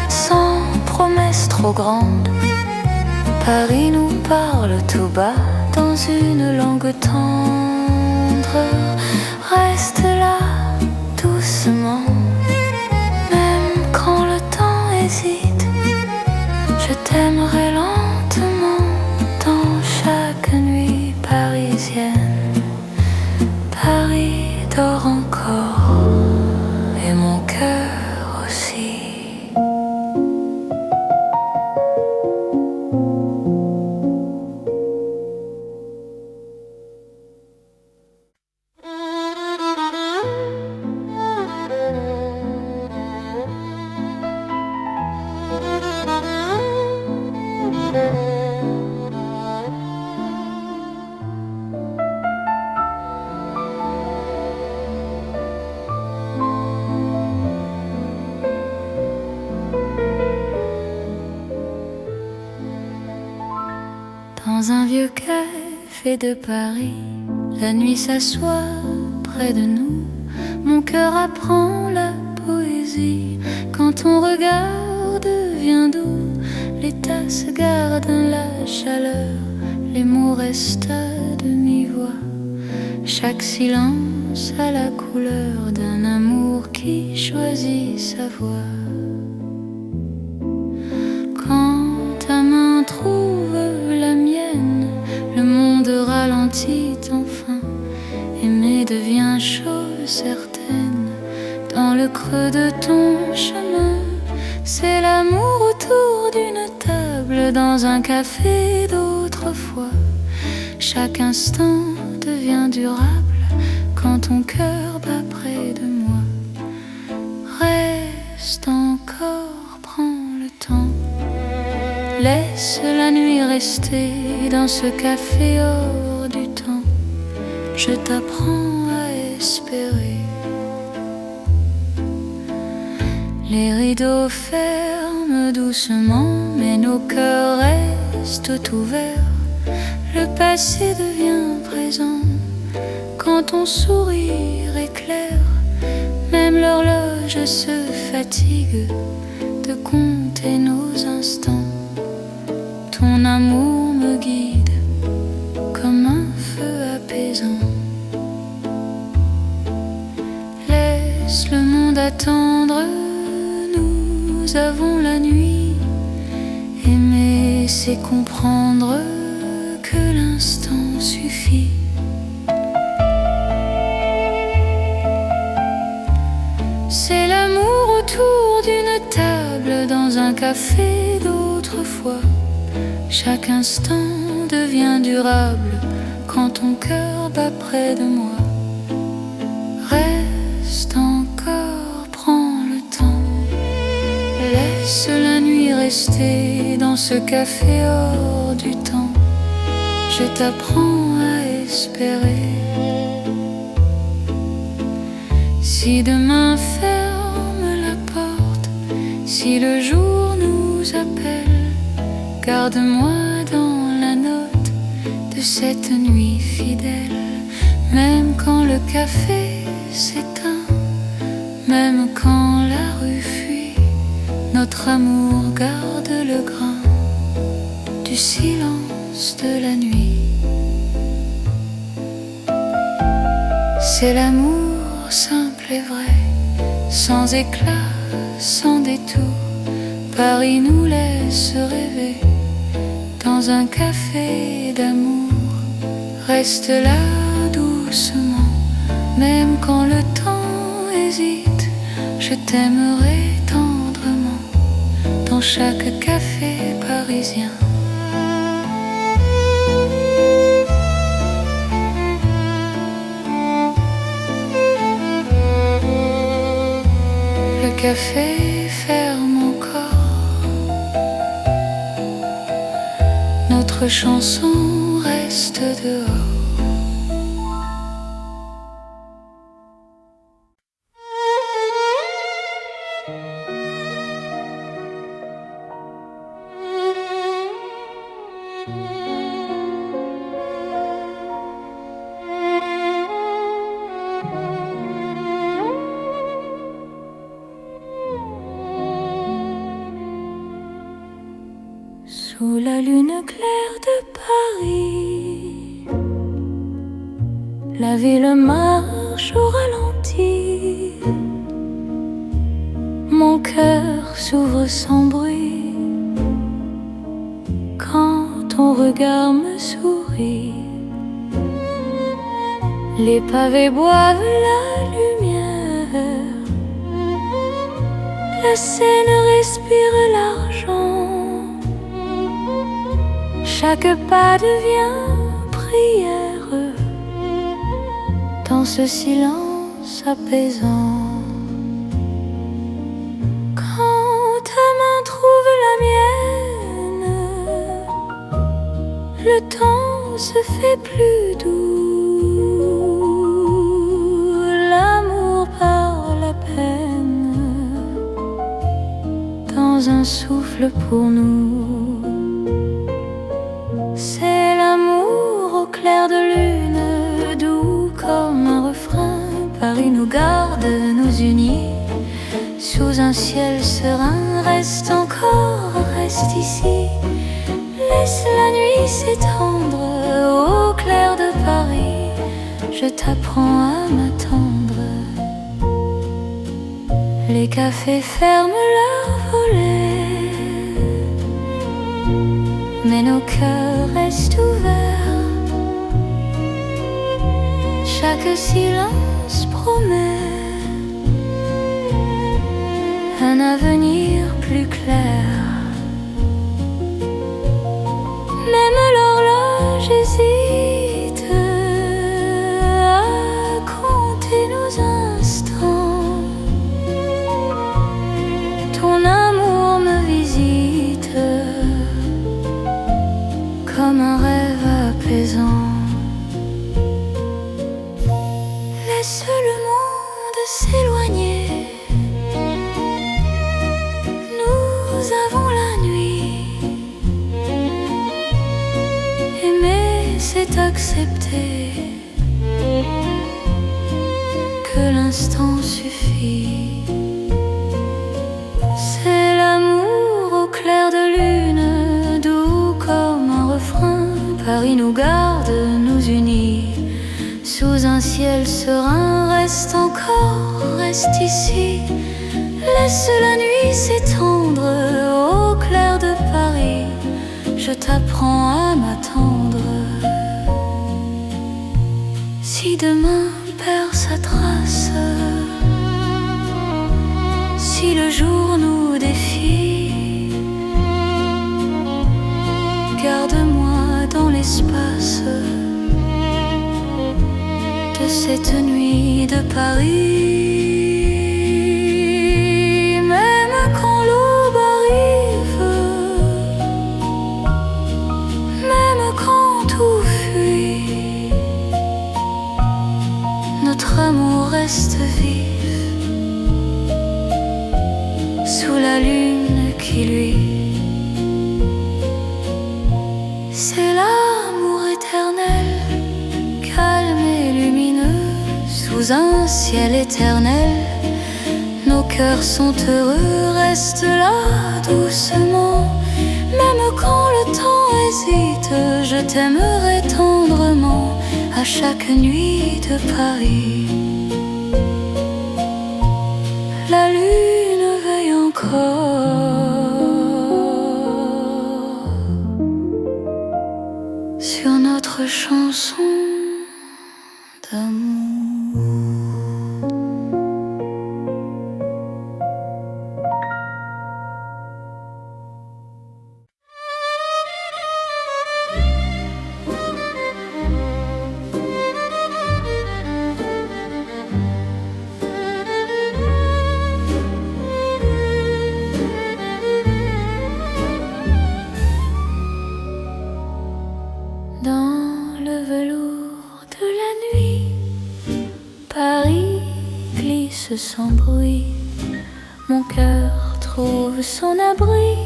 sans promesse trop grande. Paris nous parle tout bas dans une langue tendre. Reste là doucement, même quand le temps hésite. Je t'aimerai lentement dans chaque nuit parisienne. Paris dort encore et mon cœur aussi. vieux café de Paris, la nuit s'assoit près de nous. Mon cœur apprend la poésie quand ton regard devient doux. Les tasses gardent la chaleur, les mots restent à demi-voix. Chaque silence a la couleur d'un amour qui choisit sa voie. Quand ta main trouve la mienne, le monde ralentit enfin. Aimer devient chose certaine. Dans le creux de ton chemin, c'est l'amour autour d'une table, dans un café d'autrefois. Chaque instant devient durable quand ton cœur bat près de moi. Reste encore, prends le temps. Laisse la nuit rester dans ce café hors du temps. Je t'apprends à espérer. Les rideaux ferment doucement, mais nos cœurs restent ouverts. Le passé devient présent quand ton sourire éclaire. Même l'horloge se fatigue de compter nos instants. Ton amour me guide comme un feu apaisant. Laisse le monde attendre, nous avons la nuit. Aimer, c'est comprendre que l'instant suffit. C'est l'amour autour d'une table, dans un café d'autrefois. Chaque instant devient durable quand ton cœur bat près de moi. Reste encore, prends le temps. Laisse la nuit rester dans ce café hors du temps. Je t'apprends à espérer. Si demain ferme la porte, si le jour nous appelle, garde-moi dans la note de cette nuit fidèle. Même quand le café s'éteint, même quand la rue fuit, notre amour garde le grain du silence de la nuit. C'est l'amour simple et vrai, sans éclat, sans détour. Paris nous laisse rêver dans un café d'amour. Reste là doucement, même quand le temps hésite. Je t'aimerai tendrement dans chaque café parisien. Le café ferme encore, notre chanson reste dehors. Sous la lune claire de Paris, la ville marche au ralenti. Mon cœur s'ouvre sans bruit quand ton regard me sourit. Les pavés boivent la lumière, la Seine respire l'argent. Chaque pas devient prière dans ce silence apaisant. Quand ta main trouve la mienne, le temps se fait plus doux. L'amour par la peine dans un souffle pour nous. C'est l'amour Paris nous garde, nous unit. Sous un ciel serein, reste encore, reste ici. Laisse la nuit s'étendre au clair de Paris. Je t'apprends à m'attendre. Les cafés ferment leurs volets, mais nos cœurs restent ouverts. Chaque silence promet un avenir plus clair. Même l'horloge hésite à compter nos instants. Ton amour me visite comme un rêve apaisant. Laisse le monde s'éloigner. Nous avons la nuit. Aimer, c'est accepter que l'instant suffit. C'est l'amour au clair de lune, doux comme un refrain. Paris nous garde, nous unit. Sous un ciel serein, reste encore, reste ici. Laisse la nuit s'étendre au clair de Paris. Je t'apprends à m'attendre. Si demain perd sa trace, si le jour nous défie, garde-moi dans l'espace de cette nuit de Paris. Même quand l'aube arrive, même quand tout fuit, notre amour reste vif sous la lune qui luit. C'est l'amour éternel, calme et lumineux, sous un ciel éternel. Nos cœurs sont heureux, reste là doucement. Même quand le temps hésite, je t'aimerai tendrement à chaque nuit de Paris. La lune veille encore sur notre chanson d'amour. Dans le velours de la nuit, Paris glisse sans bruit. Mon cœur trouve son abri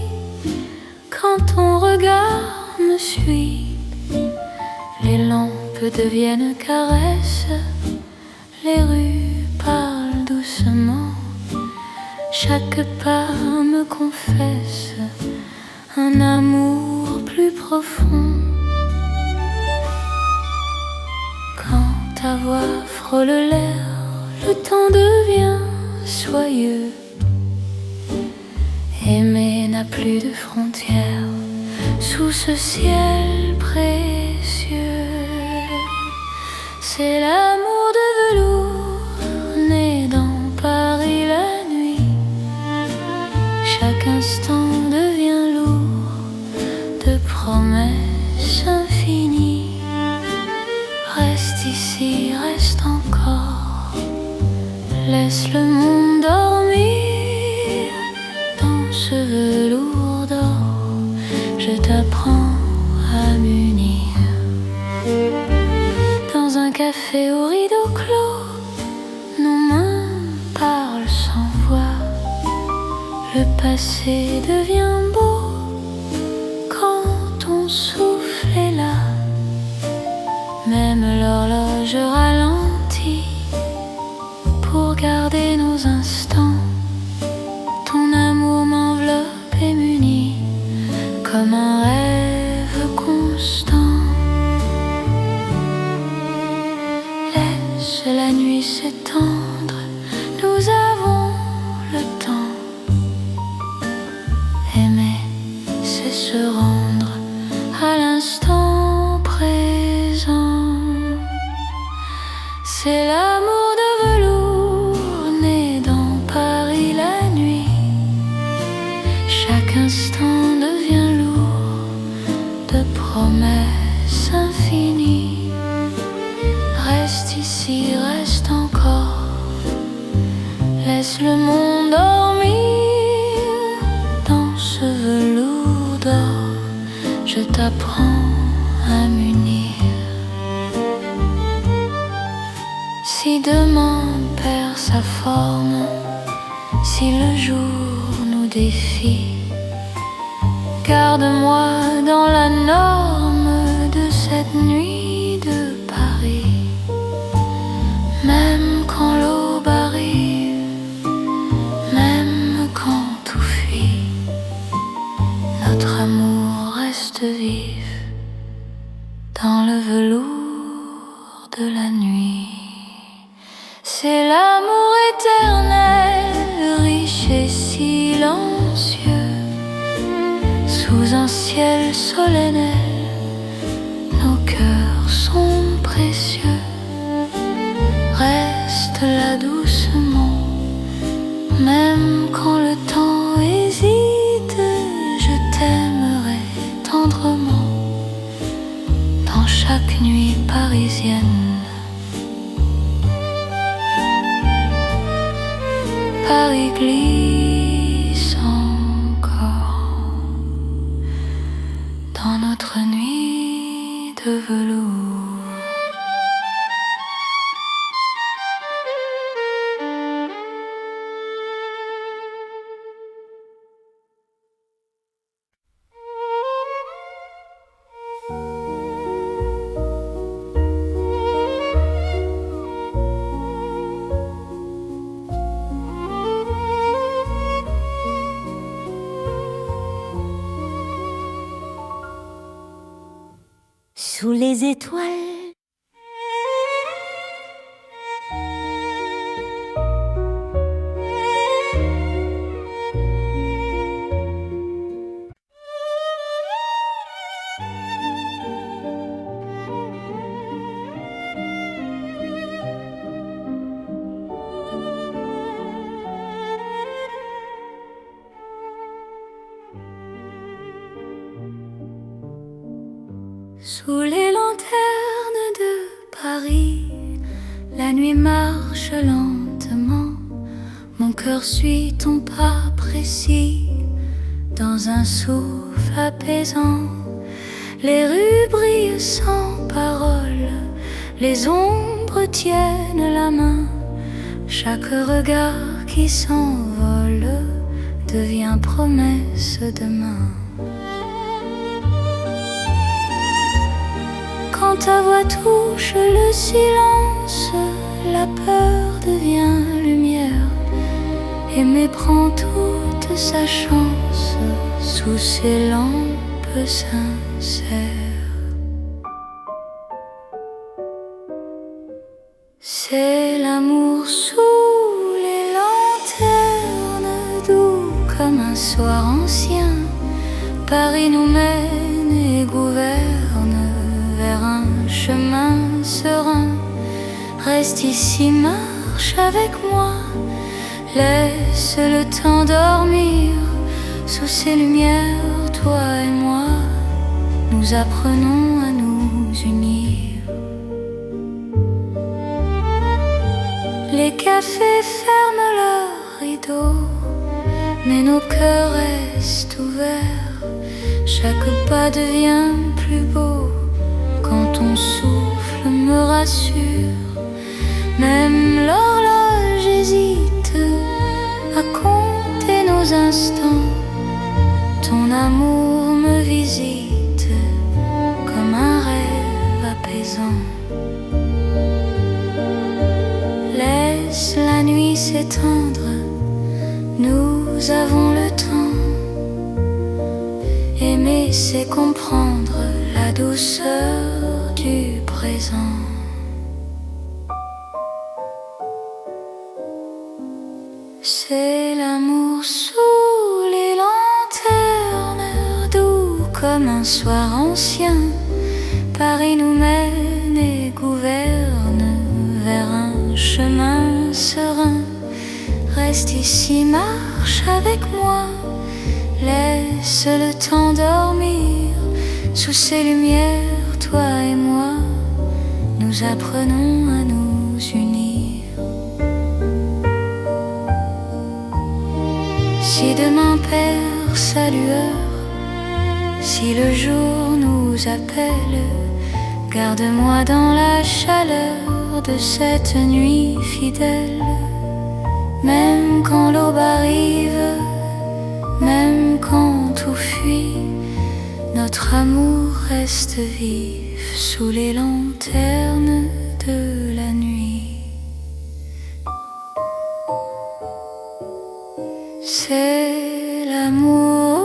quand ton regard me suit. Les lampes deviennent caresses, les rues parlent doucement. Chaque pas me confesse un amour plus profond. Quand ta voix frôle l'air, le temps devient soyeux. Aimer n'a plus de frontières sous ce ciel précieux. C'est l'amour de velours né dans Paris la nuit. Chaque instant devient lourd de promesses infinies. Reste ici, reste encore, laisse le monde dormir dans ce velours d'or. Je t'apprends à m'unir. Dans un café au rideau clos, nos mains parlent sans voix. Le passé devient beau quand ton souffle est là. Même l'horloge ralentit Laisse la nuit s'étendre, nous avons le temps. Aimer, c'est se rendre à l'instant présent. C'est l'amour de velours né dans Paris la nuit. Chaque instant devient lourd de promesses infinies. Reste ici, reste encore. Laisse le monde dormir dans ce velours d'or. Je t'apprends à m'unir. Si demain perd sa forme, si le jour nous défie, garde-moi dans la norme de cette nuit de Paris. Même quand l'aube arrive, même quand tout fuit, notre amour reste vif dans le velours de la nuit. C'est l'amour éternel, riche et silencieux, sous un ciel solennel, nos cœurs sont précieux. Reste là doucement, même quand le temps hésite, je t'aimerai tendrement dans chaque nuit parisienne. Paris glisse encore dans notre nuit de velours. Sous les étoiles, sous les lanternes de Paris, la nuit marche lentement. Mon cœur suit ton pas précis dans un souffle apaisant. Les rues brillent sans parole, les ombres tiennent la main. Chaque regard qui s'envole devient promesse demain. Quand ta voix touche le silence, la peur devient lumière. Aimer prend toute sa chance sous ces lampes sincères. C'est l'amour sous les lanternes, doux comme un soir ancien. Paris nous mène et gouverne vers un chemin serein. Reste ici, marche avec moi, laisse le temps dormir. Sous ces lumières, toi et moi, nous apprenons à nous unir. Les cafés ferment leurs rideaux, mais nos cœurs restent ouverts. Chaque pas devient plus beau quand ton souffle me rassure. Même l'horloge hésite à compter nos instants. Ton amour me visite comme un rêve apaisant. Laisse la nuit s'étendre, nous avons le temps. Aimer, c'est comprendre la douceur du présent. C'est l'amour sous les lanternes, doux comme un soir ancien. Paris nous mène et gouverne vers un chemin serein. Reste ici, marche avec moi, laisse le temps dormir. Sous ces lumières, toi et moi, nous apprenons à nous unir. Si demain perd sa lueur, si le jour nous appelle, garde-moi dans la chaleur de cette nuit fidèle. Même quand l'aube arrive, même quand tout fuit, notre amour reste vif sous les lanternes de la nuit. C'est l'amour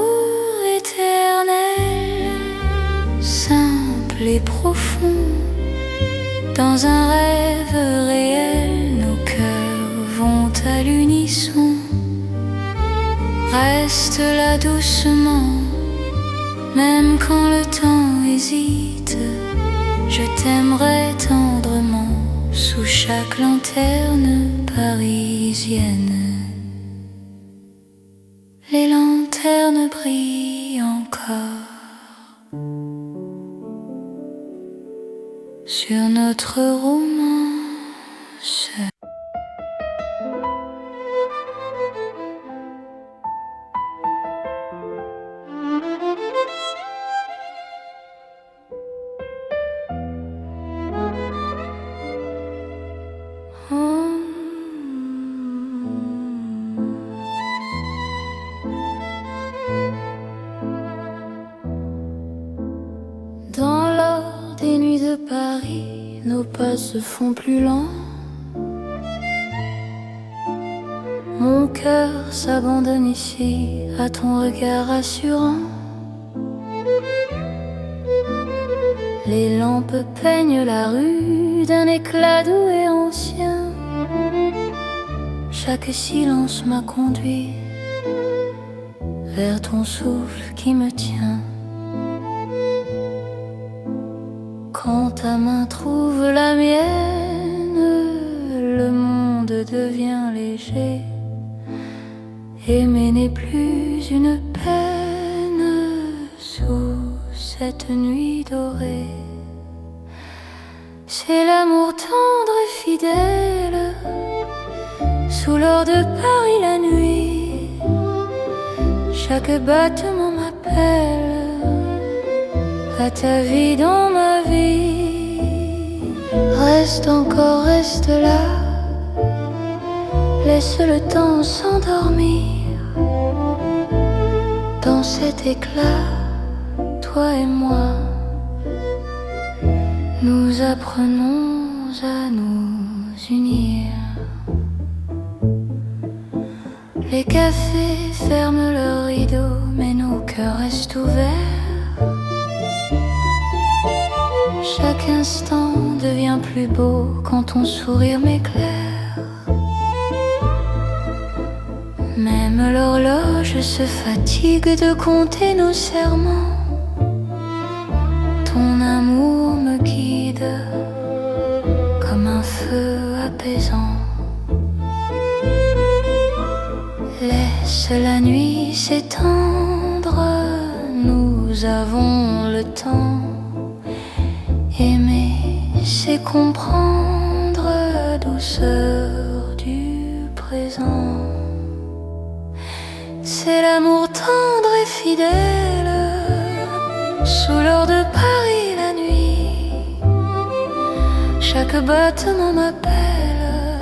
éternel, simple et profond. Dans un rêve réel, nos cœurs vont à l'unisson. Reste là doucement, même quand le temps hésite. Je t'aimerai tendrement sous chaque lanterne parisienne. Les lanternes brillent encore sur notre romance. Dans l'or des nuits de Paris, nos pas se font plus lents. Mon cœur s'abandonne ici à ton regard assurant. Les lampes peignent la rue d'un éclat doux et ancien. Chaque silence m'a conduit vers ton souffle qui me tient. Quand ta main trouve la mienne, le monde devient léger. Aimer n'est plus une peine sous cette nuit dorée. C'est l'amour tendre et fidèle sous l'or de Paris la nuit. Chaque battement m'appelle à ta vie dans ma vie. Reste encore, reste là, laisse le temps s'endormir. Dans cet éclat, toi et moi, nous apprenons à nous unir. Les cafés ferment leurs rideaux, mais nos cœurs restent ouverts. Chaque instant devient plus beau quand ton sourire m'éclaire. Même l'horloge se fatigue de compter nos serments. Ton amour me guide comme un feu apaisant. Laisse la nuit s'étendre, nous avons le temps. Aimer, c'est comprendre la douceur du présent. C'est l'amour tendre et fidèle sous l'or de Paris la nuit. Chaque battement m'appelle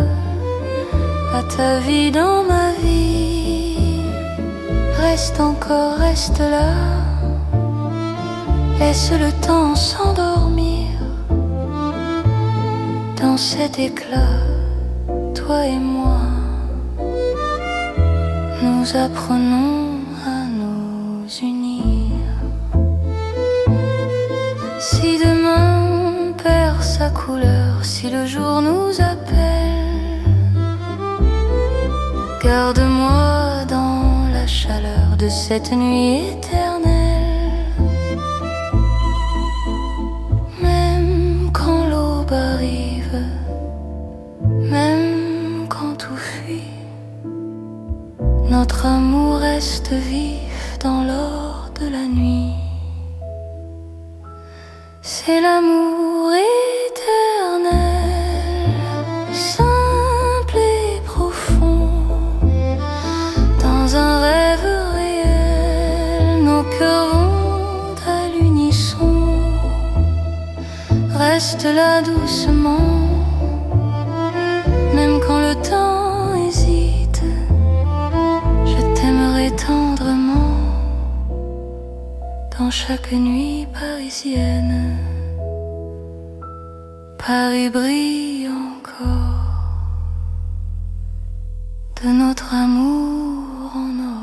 à ta vie dans ma vie. Reste encore, reste là, laisse le temps s'endormir. Dans cet éclat, toi et moi, nous apprenons à nous unir. Si demain perd sa couleur, si le jour nous appelle, Garde-moi dans la chaleur de cette nuit éternelle. Même quand l'aube arrive, même quand tout fuit, notre amour reste vif dans l'or de la nuit. C'est l'amour éternel, simple et profond. Dans un rêve réel, nos cœurs vont à l'unisson. Reste là doucement, même quand le temps hésite. Je t'aimerai tendrement dans chaque nuit parisienne. Paris brille encore de notre amour en or.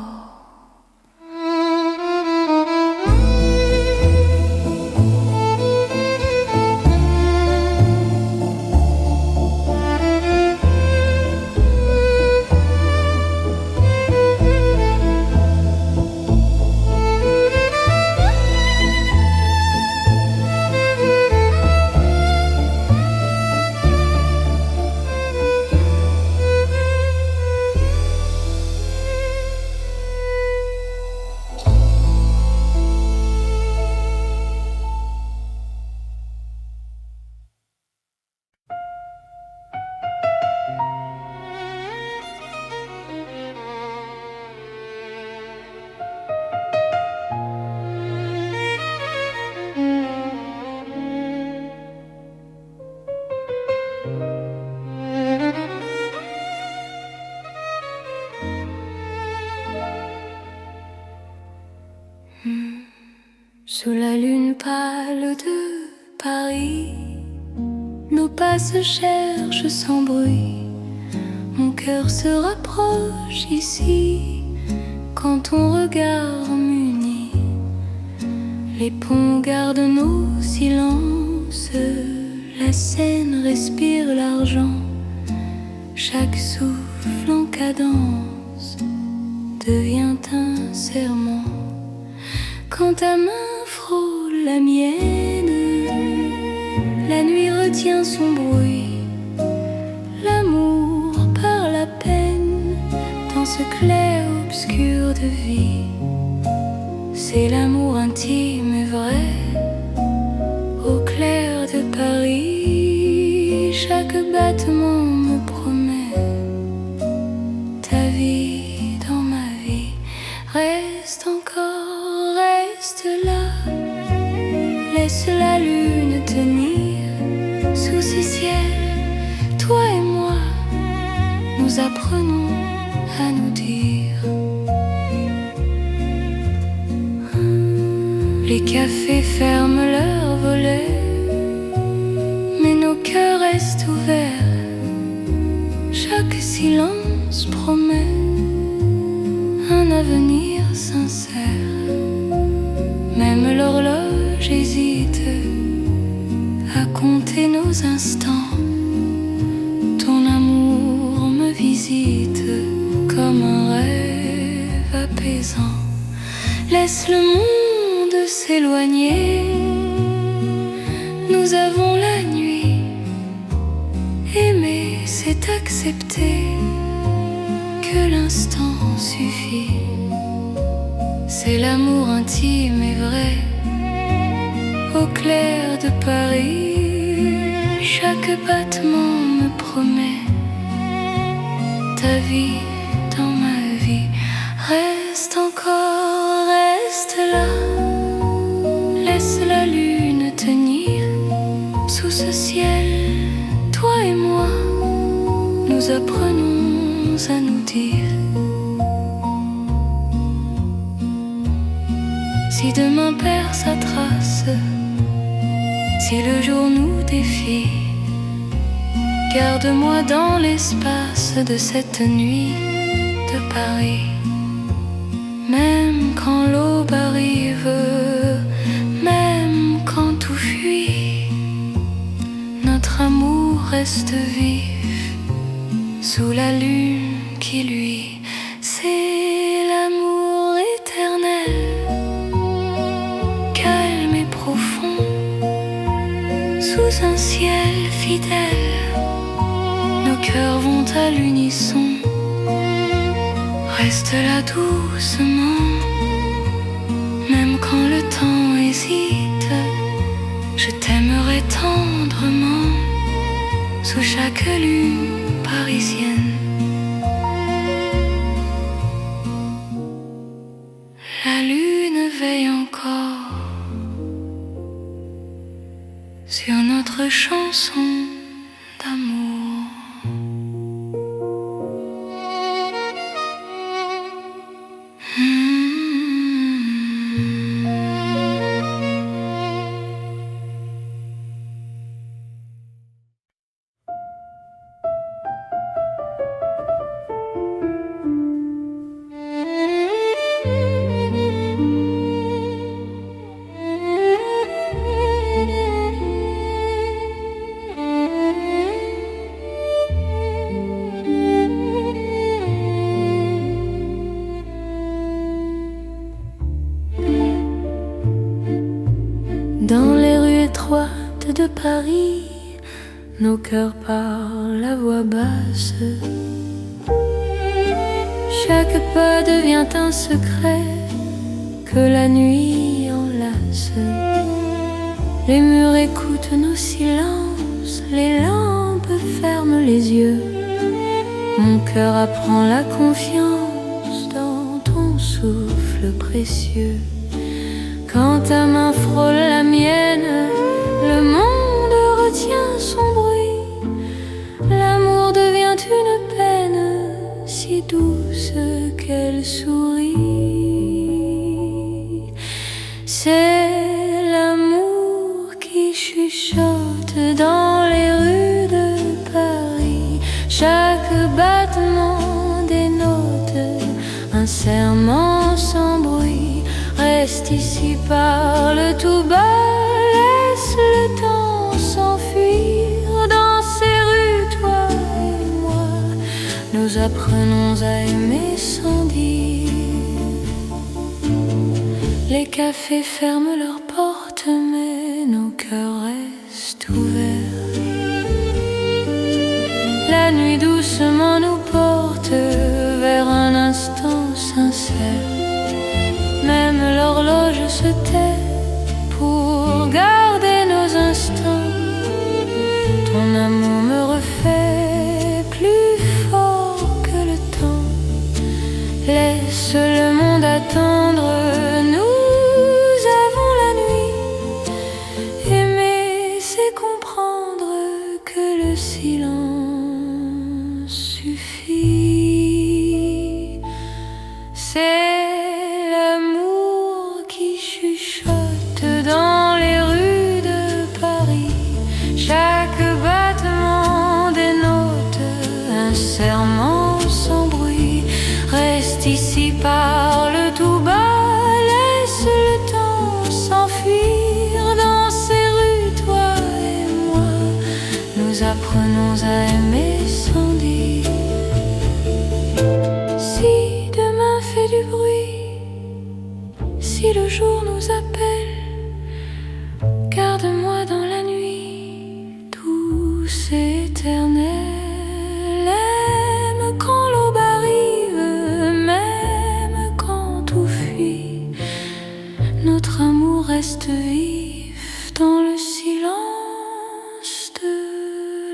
Sous la lune pâle de Paris, nos pas se cherchent sans bruit. Mon cœur se rapproche ici quand ton regard m'unit. Les ponts gardent nos silences, la Seine respire l'argent. Chaque souffle en cadence devient un serment. Quand ta main frôle la mienne, la nuit retient son bruit. L'amour parle à peine dans ce clair-obscur de vie. C'est l'amour intime et vrai, au clair de Paris. Chaque battement me promet ta vie dans ma vie. Reste encore, reste là, laisse la lune tenir sous ce ciel. Toi et moi, nous apprenons à nous dire. Les cafés ferment leurs volets, mais nos cœurs restent ouverts. Chaque silence promet un avenir sincère. Même l'horloge hésite à compter nos instants. Ton amour me visite comme un rêve apaisant. Laisse le monde s'éloigner, nous avons la nuit. Aimer, c'est accepter que l'instant suffit. C'est l'amour intime et vrai, au clair de Paris. Chaque battement me promet ta vie dans ma vie. Reste encore, reste là, laisse la lune tenir sous ce ciel. Toi et moi, nous apprenons à nous dire. Si demain perd sa trace, si le jour nous défie, garde-moi dans l'espace de cette nuit de Paris. Même quand l'aube arrive, même quand tout fuit, notre amour reste vif sous la lune qui luit. c'est l'amour éternel, calme et profond, sous un ciel fidèle. Nos cœurs vont à l'unisson. Reste là doucement, même quand le temps hésite. Je t'aimerai tendrement, sous chaque lune parisienne. La lune veille encore sur notre chanson d'amour. Dans les rues étroites de Paris, nos cœurs parlent à voix basse. Chaque pas devient un secret que la nuit enlace. Les murs écoutent nos silences, les lampes ferment les yeux. Mon cœur apprend la confiance dans ton souffle précieux. Quand ta main frôle la mienne, le monde retient son bruit. L'amour devient une peine si douce qu'elle sourit. C'est l'amour qui chuchote dans les rues de Paris. Chaque battement dénote un serment sans bruit. Reste ici, parle tout bas, laisse le temps s'enfuir. Dans ces rues, toi et moi, nous apprenons à aimer sans dire. Les cafés ferment leurs portes, mais nos cœurs restent ouverts. La nuit doucement nous porte vers un instant sincère. Même l'horloge se tait pour garder nos instants. Ton amour me refait plus fort que le temps. Laisse le monde attendre, nous avons la nuit. Aimer, c'est comprendre que le silence suffit. C'est dans les rues de Paris. Chaque battement dénote un serment sans bruit. Reste ici, parle tout bas, laisse le temps s'enfuir. Dans ces rues, toi et moi, nous apprenons à aimer sans dire. Si demain fait du bruit, si le jour nous appelle, garde-moi dans la nuit, douce et éternelle. Aime quand l'aube arrive, même quand tout fuit. Notre amour reste vif dans le silence de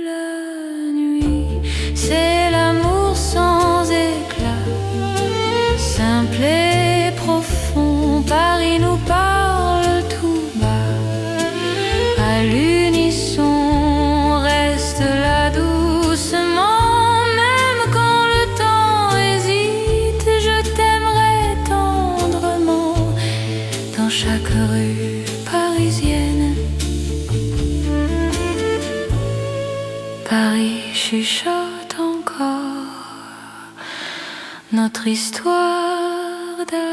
la nuit. C'est l'amour sans éclat, simple et profond. Paris nous parle tout bas. À l'unisson, reste là doucement. Même quand le temps hésite, je t'aimerai tendrement. Dans chaque rue parisienne, Paris chuchote encore notre histoire d'amour.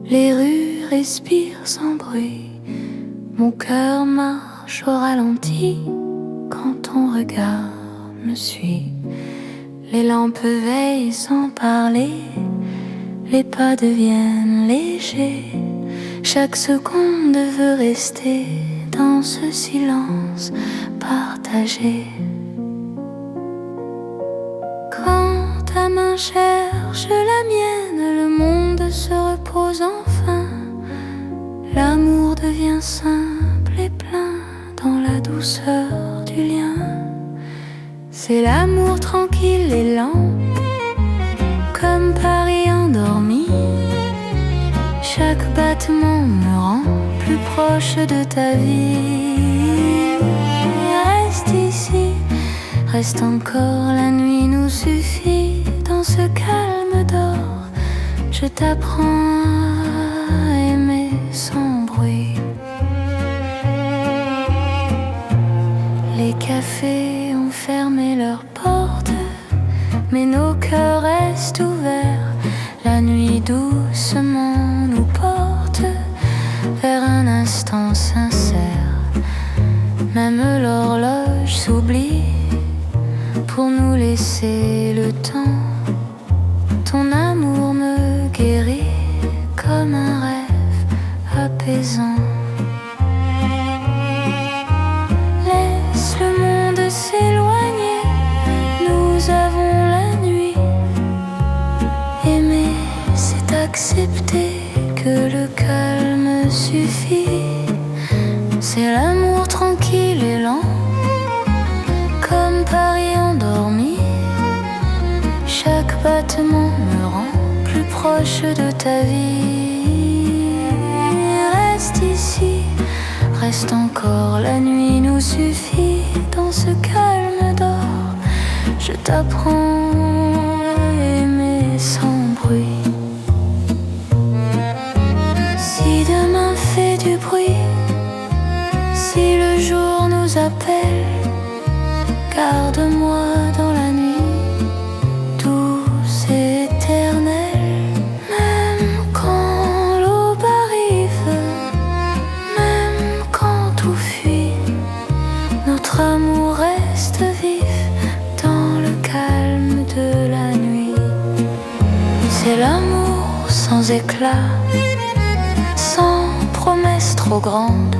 Les rues respirent sans bruit, mon cœur marche au ralenti quand ton regard me suit. Les lampes veillent sans parler, les pas deviennent légers. Chaque seconde veut rester dans ce silence partagé. Quand ta main cherche la mienne, le monde se repose enfin. L'amour devient simple et plein dans la douceur du lien. C'est l'amour tranquille et lent, comme Paris endormi. Chaque battement me rend plus proche de ta vie. Reste ici, reste encore, la nuit nous suffit. Dans ce calme d'or, je t'apprends à aimer sans bruit. Les cafés ont fermé leurs portes, mais nos cœurs restent ouverts. La nuit doucement nous porte vers un instant sincère. Même l'horloge s'oublie pour nous laisser le temps. Ton amour me guérit comme un rêve apaisant. Laisse le monde s'éloigner, nous avons la nuit. Aimer, c'est accepter que le calme suffit. C'est l'amour tranquille et lent, comme Paris endormi. Chaque battement me rend plus proche de ta vie. Reste ici, reste encore, la nuit nous suffit. Dans ce calme d'or, je t'apprends à aimer sans bruit. Si demain fait du bruit, si le jour nous appelle, garde-moi dans la nuit, douce et éternelle. Même quand l'aube arrive, même quand tout fuit, notre amour reste vif dans le calme de la nuit. C'est l'amour sans éclat, sans promesse trop grande.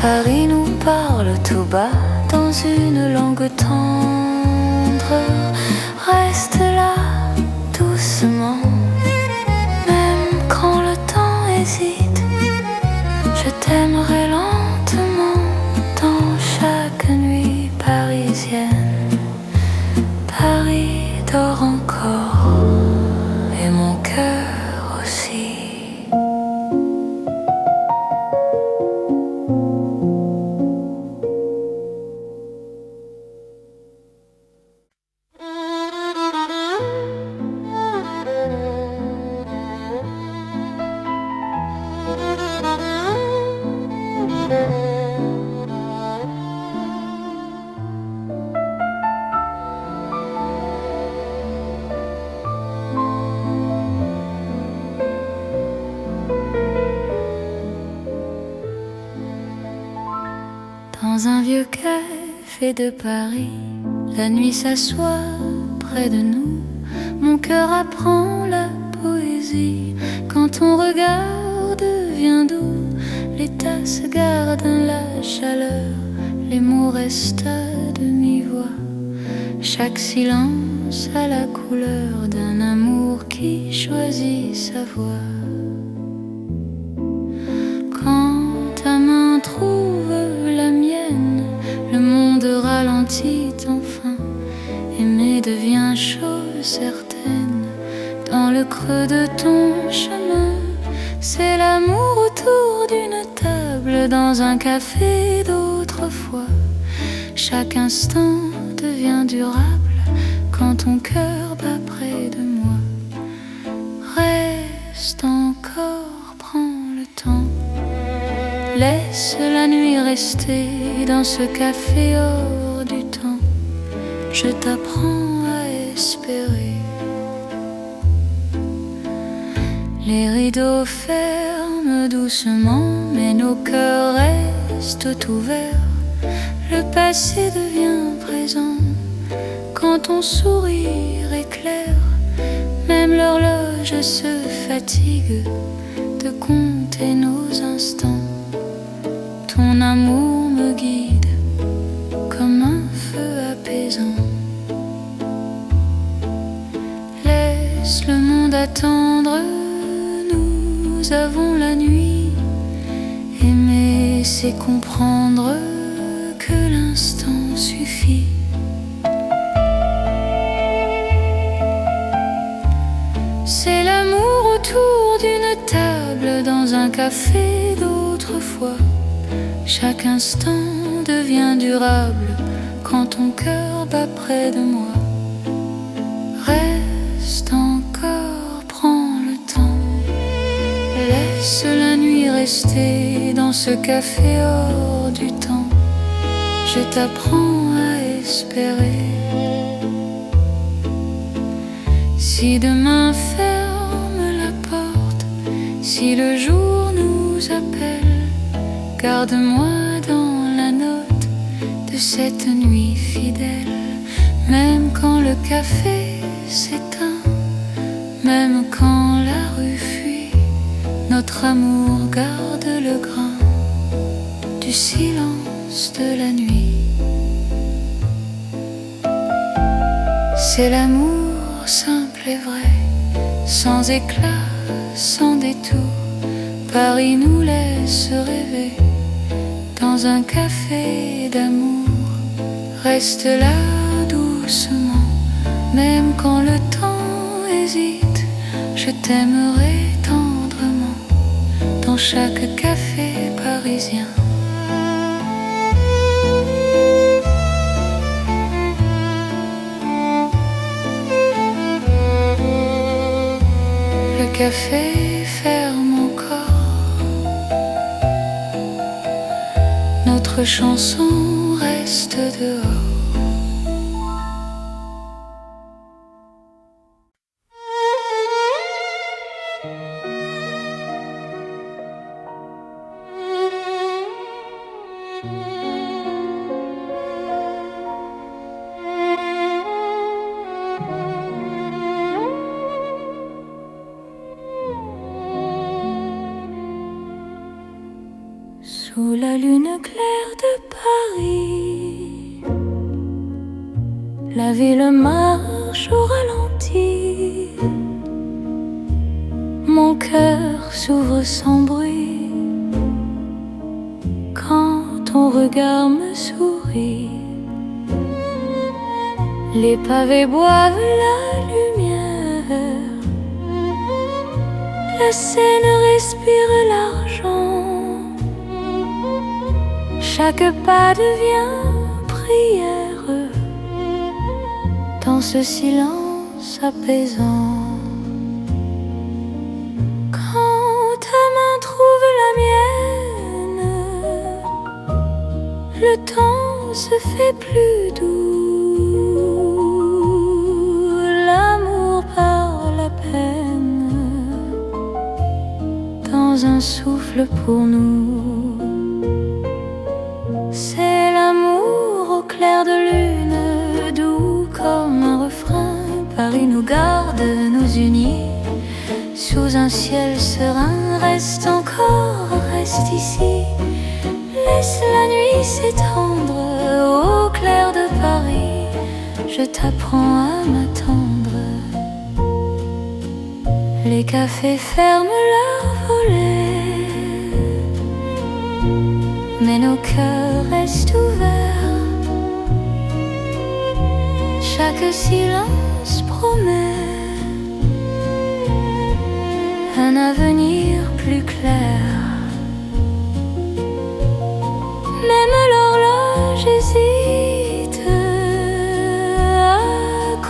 Paris nous parle tout bas dans une langue tendre. Reste là doucement, même quand le temps hésite. Je t'aimerai lentement dans chaque nuit parisienne. Paris dort encore et mon cœur aussi. Dans un vieux café de Paris, la nuit s'assoit près de nous. Mon cœur apprend la poésie quand ton regard devient doux. Les tasses gardent la chaleur, les mots restent à demi-voix. Chaque silence a la couleur d'un amour qui choisit sa voie. Quand ta main trouve la mienne, le monde ralentit enfin. Aimer devient chose certaine dans le creux de ton chemin. C'est l'amour autour d'une table dans un café d'autrefois. Chaque instant devient durable quand ton cœur bat près de moi. Reste encore, prends le temps. Laisse la nuit rester dans ce café hors du temps. Je t'apprends à espérer. Les rideaux ferment doucement, mais nos cœurs restent ouverts. Le passé devient présent quand ton sourire éclaire. Même l'horloge se fatigue de compter nos instants. Ton amour me guide comme un feu apaisant. Laisse le monde attendre, nous avons la nuit. Aimer, c'est comprendre que l'instant suffit. C'est l'amour autour d'une table dans un café d'autrefois. Chaque instant devient durable quand ton cœur bat près de moi. Reste encore, prends le temps. Laisse la nuit rester dans ce café hors du temps. Je t'apprends à espérer. Si demain ferme la porte, si le jour nous appelle, garde-moi dans la note de cette nuit fidèle. Même quand le café s'éteint, même quand la rue fuit, notre amour garde le grain du silence de la nuit. C'est l'amour simple et vrai, sans éclat, sans détour. Paris nous laisse rêver dans un café d'amour. Reste là doucement, même quand le temps hésite. Je t'aimerai tendrement dans chaque café parisien. Le café ferme encore, notre chanson reste dehors. Sous la lune claire de Paris, la ville marche au ralenti. Mon cœur s'ouvre sans bruit quand ton regard me sourit. Les pavés boivent la lumière, la Seine respire l'argent. Chaque pas devient prière dans ce silence apaisant. Quand ta main trouve la mienne, le temps se fait plus doux. L'amour par la peine dans un souffle pour nous. C'est l'amour au clair de lune, doux comme un refrain. Paris nous garde, nous unit sous un ciel serein. Reste encore, reste ici. Laisse la nuit s'étendre au clair de Paris. Je t'apprends à m'attendre. Les cafés ferment leurs volets, mais nos cœurs restent ouverts. Chaque silence promet un avenir plus clair. Même l'horloge hésite à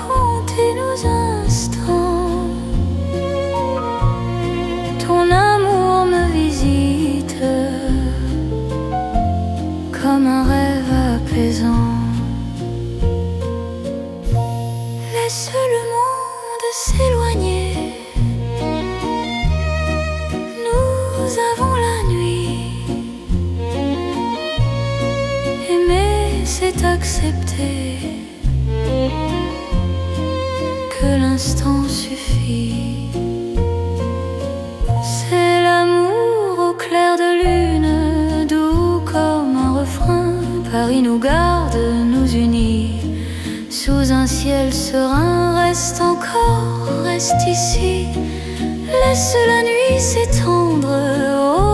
compter nos instants. Ton amour me visite comme un rêve apaisant. Laisse le monde s'éloigner accepter que l'instant suffit. C'est l'amour au clair de lune, doux comme un refrain. Paris nous garde, nous unit. Sous un ciel serein, reste encore, reste ici. Laisse la nuit s'étendre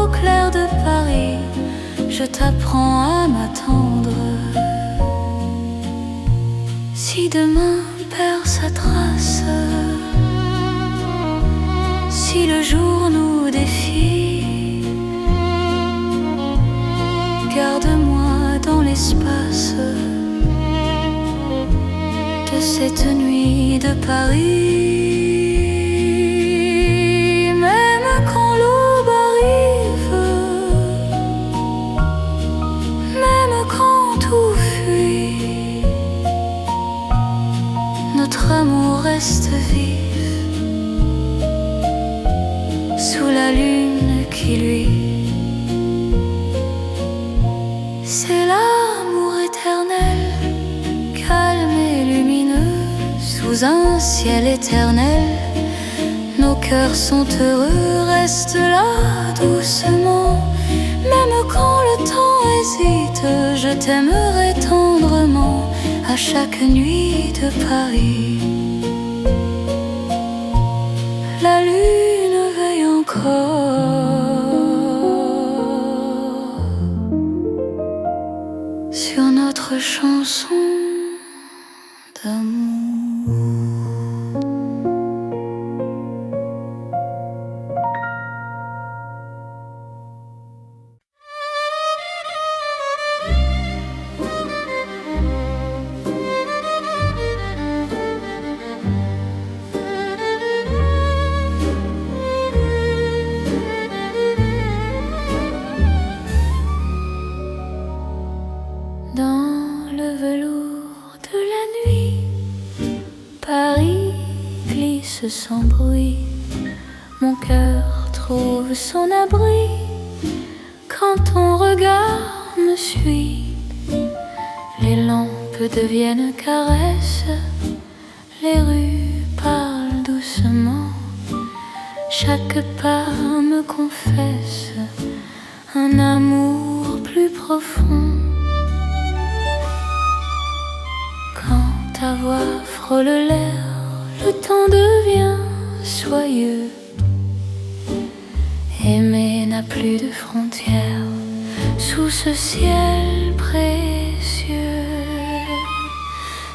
au clair de Paris. Je t'apprends à m'attendre. Si demain perd sa trace, si le jour nous défie, garde-moi dans l'espace de cette nuit de Paris. Même quand l'aube arrive, même quand tout fuit, notre amour reste vif sous la lune qui luit. C'est l'amour éternel, calme et lumineux, sous un ciel éternel. Nos cœurs sont heureux, reste là doucement. Même quand le temps hésite, je t'aimerai tendrement à chaque nuit de Paris. La lune veille encore sur notre chanson d'amour. Dans le velours de la nuit, Paris glisse sans bruit. Mon cœur trouve son abri quand ton regard me suit. Les lampes deviennent caresses, les rues parlent doucement. Chaque pas me confesse un amour plus profond. Ta voix frôle l'air, le temps devient soyeux. Aimer n'a plus de frontières sous ce ciel précieux.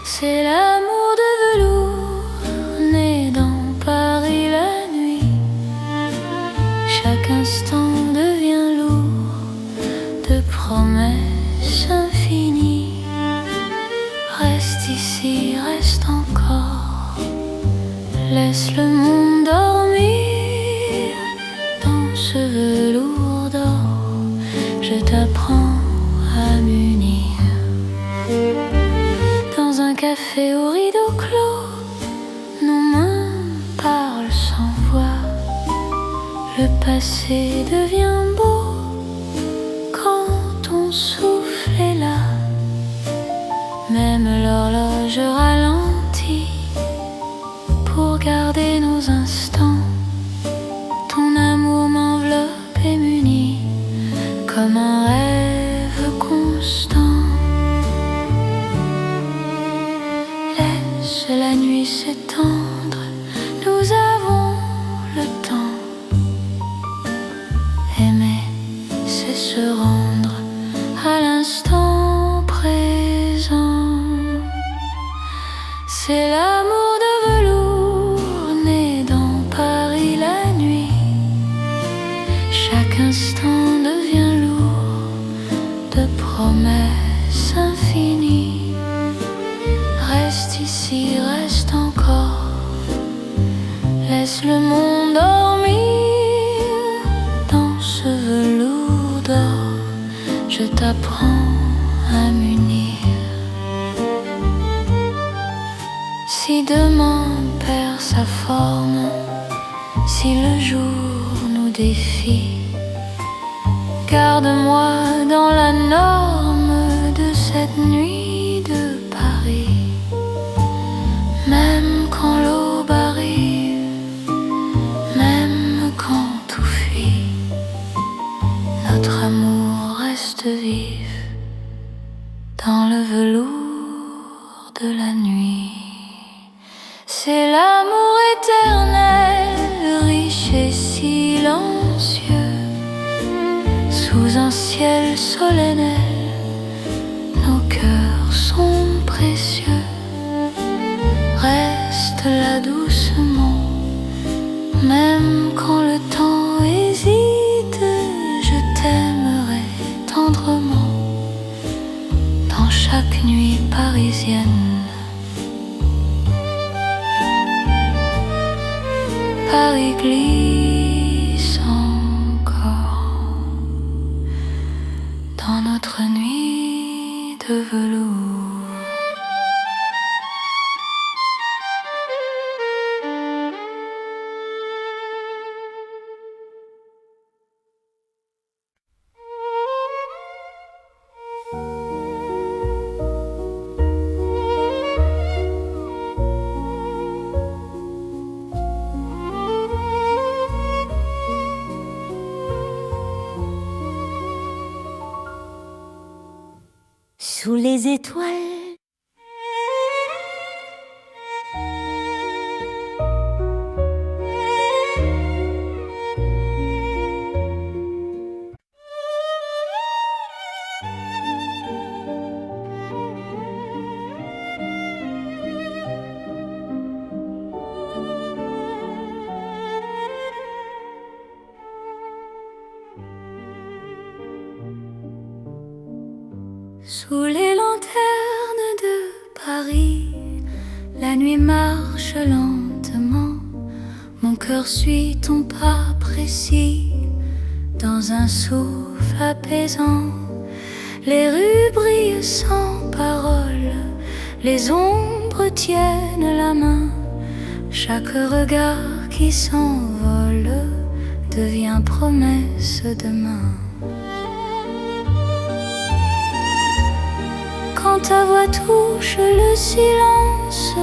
C'est l'amour de velours né dans Paris la nuit. Chaque instant devient lourd de promesses infinies. Reste ici, reste encore, laisse le monde dormir. Dans ce velours d'or, je t'apprends à m'unir. Dans un café au rideau clos, nos mains parlent sans voix. Le passé devient beau quand ton souffle est là. Même l'horloge ralentit pour garder nos instants. Ton amour m'enveloppe et m'unit comme un rêve constant. Laisse la nuit s'étendre, nous avons le temps. Aimer, c'est se rendre à l'instant présent. C'est l'amour de velours né dans Paris la nuit. Chaque instant devient lourd de promesses infinies. Reste ici, reste encore, laisse le monde dormir. Dans ce velours d'or, je t'apprends à m'unir. Si demain perd sa forme, si le jour nous défie, garde-moi dans la norme de cette nuit Paris. Même quand l'aube arrive, même quand tout fuit, notre amour reste vif dans le velours de la nuit. C'est l'amour éternel, riche et silencieux, sous un ciel solennel, nos cœurs sont précieux. Reste là doucement, même quand le temps hésite, je t'aimerai tendrement dans chaque nuit parisienne. Paris glisse encore dans notre nuit de velours. Sous les étoiles, sous les lanternes de Paris, la nuit marche lentement. Mon cœur suit ton pas précis dans un souffle apaisant. Les rues brillent sans parole, les ombres tiennent la main. Chaque regard qui s'envole devient promesse demain. Quand ta voix touche le silence,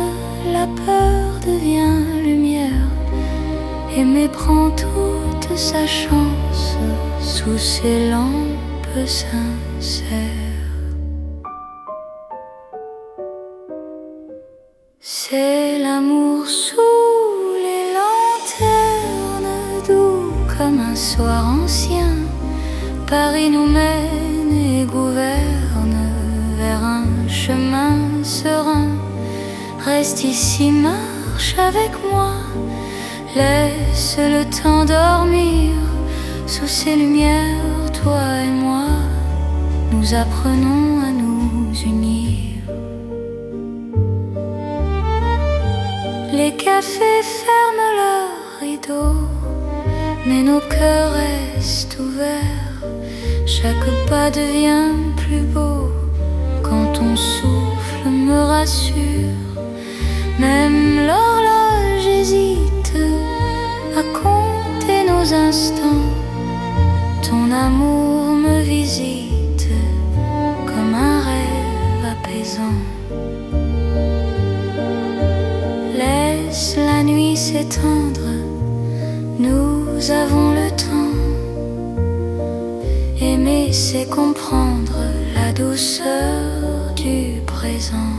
la peur devient lumière. Aimer prend toute sa chance sous ces lampes sincères. C'est l'amour sous les lanternes, doux comme un soir ancien. Paris nous mène et gouverne vers un chemin serein. Reste ici, marche avec moi, laisse le temps dormir. Sous ces lumières, toi et moi, nous apprenons à nous unir. Les cafés ferment leurs rideaux, mais nos cœurs restent ouverts. Chaque pas devient plus beau quand ton souffle me rassure. Même l'horloge hésite à compter nos instants. Ton amour me visite comme un rêve apaisant. Laisse la nuit s'étendre, nous avons le temps. Aimer, c'est comprendre la douceur du présent.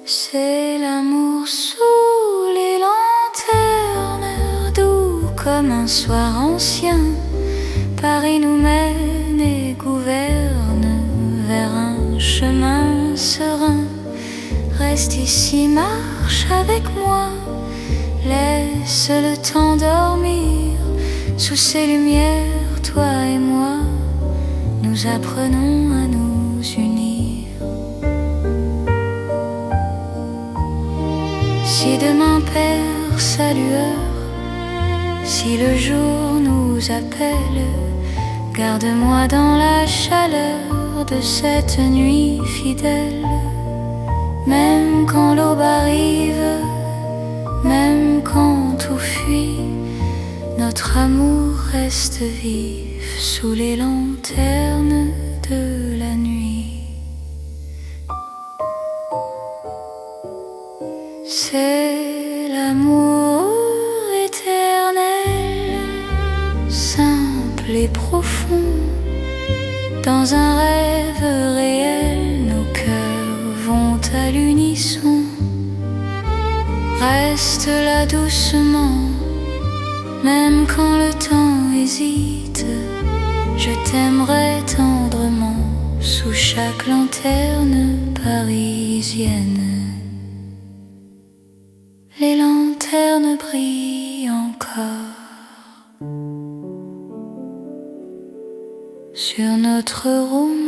C'est l'amour sous les lanternes, doux comme un soir ancien. Paris nous mène et gouverne vers un chemin serein. Reste ici, marche avec moi, laisse le temps dormir. Sous ces lumières, toi et moi, nous apprenons à nous unir. Si demain perd sa lueur, si le jour nous appelle, garde-moi dans la chaleur de cette nuit fidèle. Même quand l'aube arrive, même quand tout fuit, notre amour reste vif sous les lanternes de la nuit. C'est l'amour éternel, simple et profond. Dans un rêve réel, nos cœurs vont à l'unisson. Reste là doucement, même quand le temps hésite. Je t'aimerai tendrement sous chaque lanterne parisienne. Les lanternes brillent encore sur notre route.